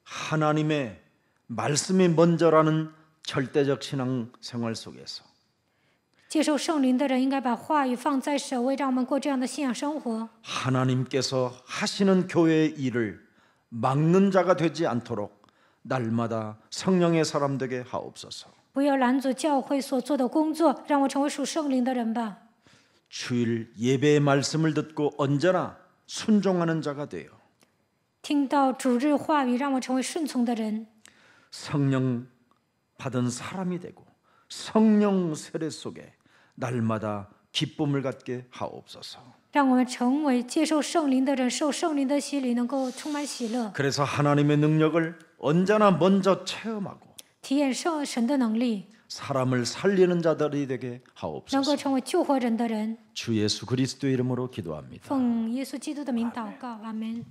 하나님의 말씀이 먼저라는 절대적 신앙 생활 속에서 接受圣灵的人应该把话语放在首位，让我们过这样的信仰生活。 하나님께서 하시는 교회의 일을 막는 자가 되지 않도록 날마다 성령의 사람 되게 하옵소서. 不要拦阻教会所做的工作，让我成为属圣灵的人吧。 주일 예배의 말씀을 듣고 언제나 순종하는 자가 되어 听到主日话语，让我成为顺从的人。 성령 받은 사람이 되고 성령 세례 속에 날마다 기쁨을 갖게 하옵소서. 让我们成为接受圣灵的人，受圣灵的洗礼，能够充满喜乐， 그래서 하나님의 능력을 언제나 먼저 체험하고 体验神的能力， 사람을 살리는 자들이 되게 能够 하옵소서. 成为救活人的人。 주 예수 그리스도 이름으로 기도합니다. 奉耶稣基督的名祷告，阿门。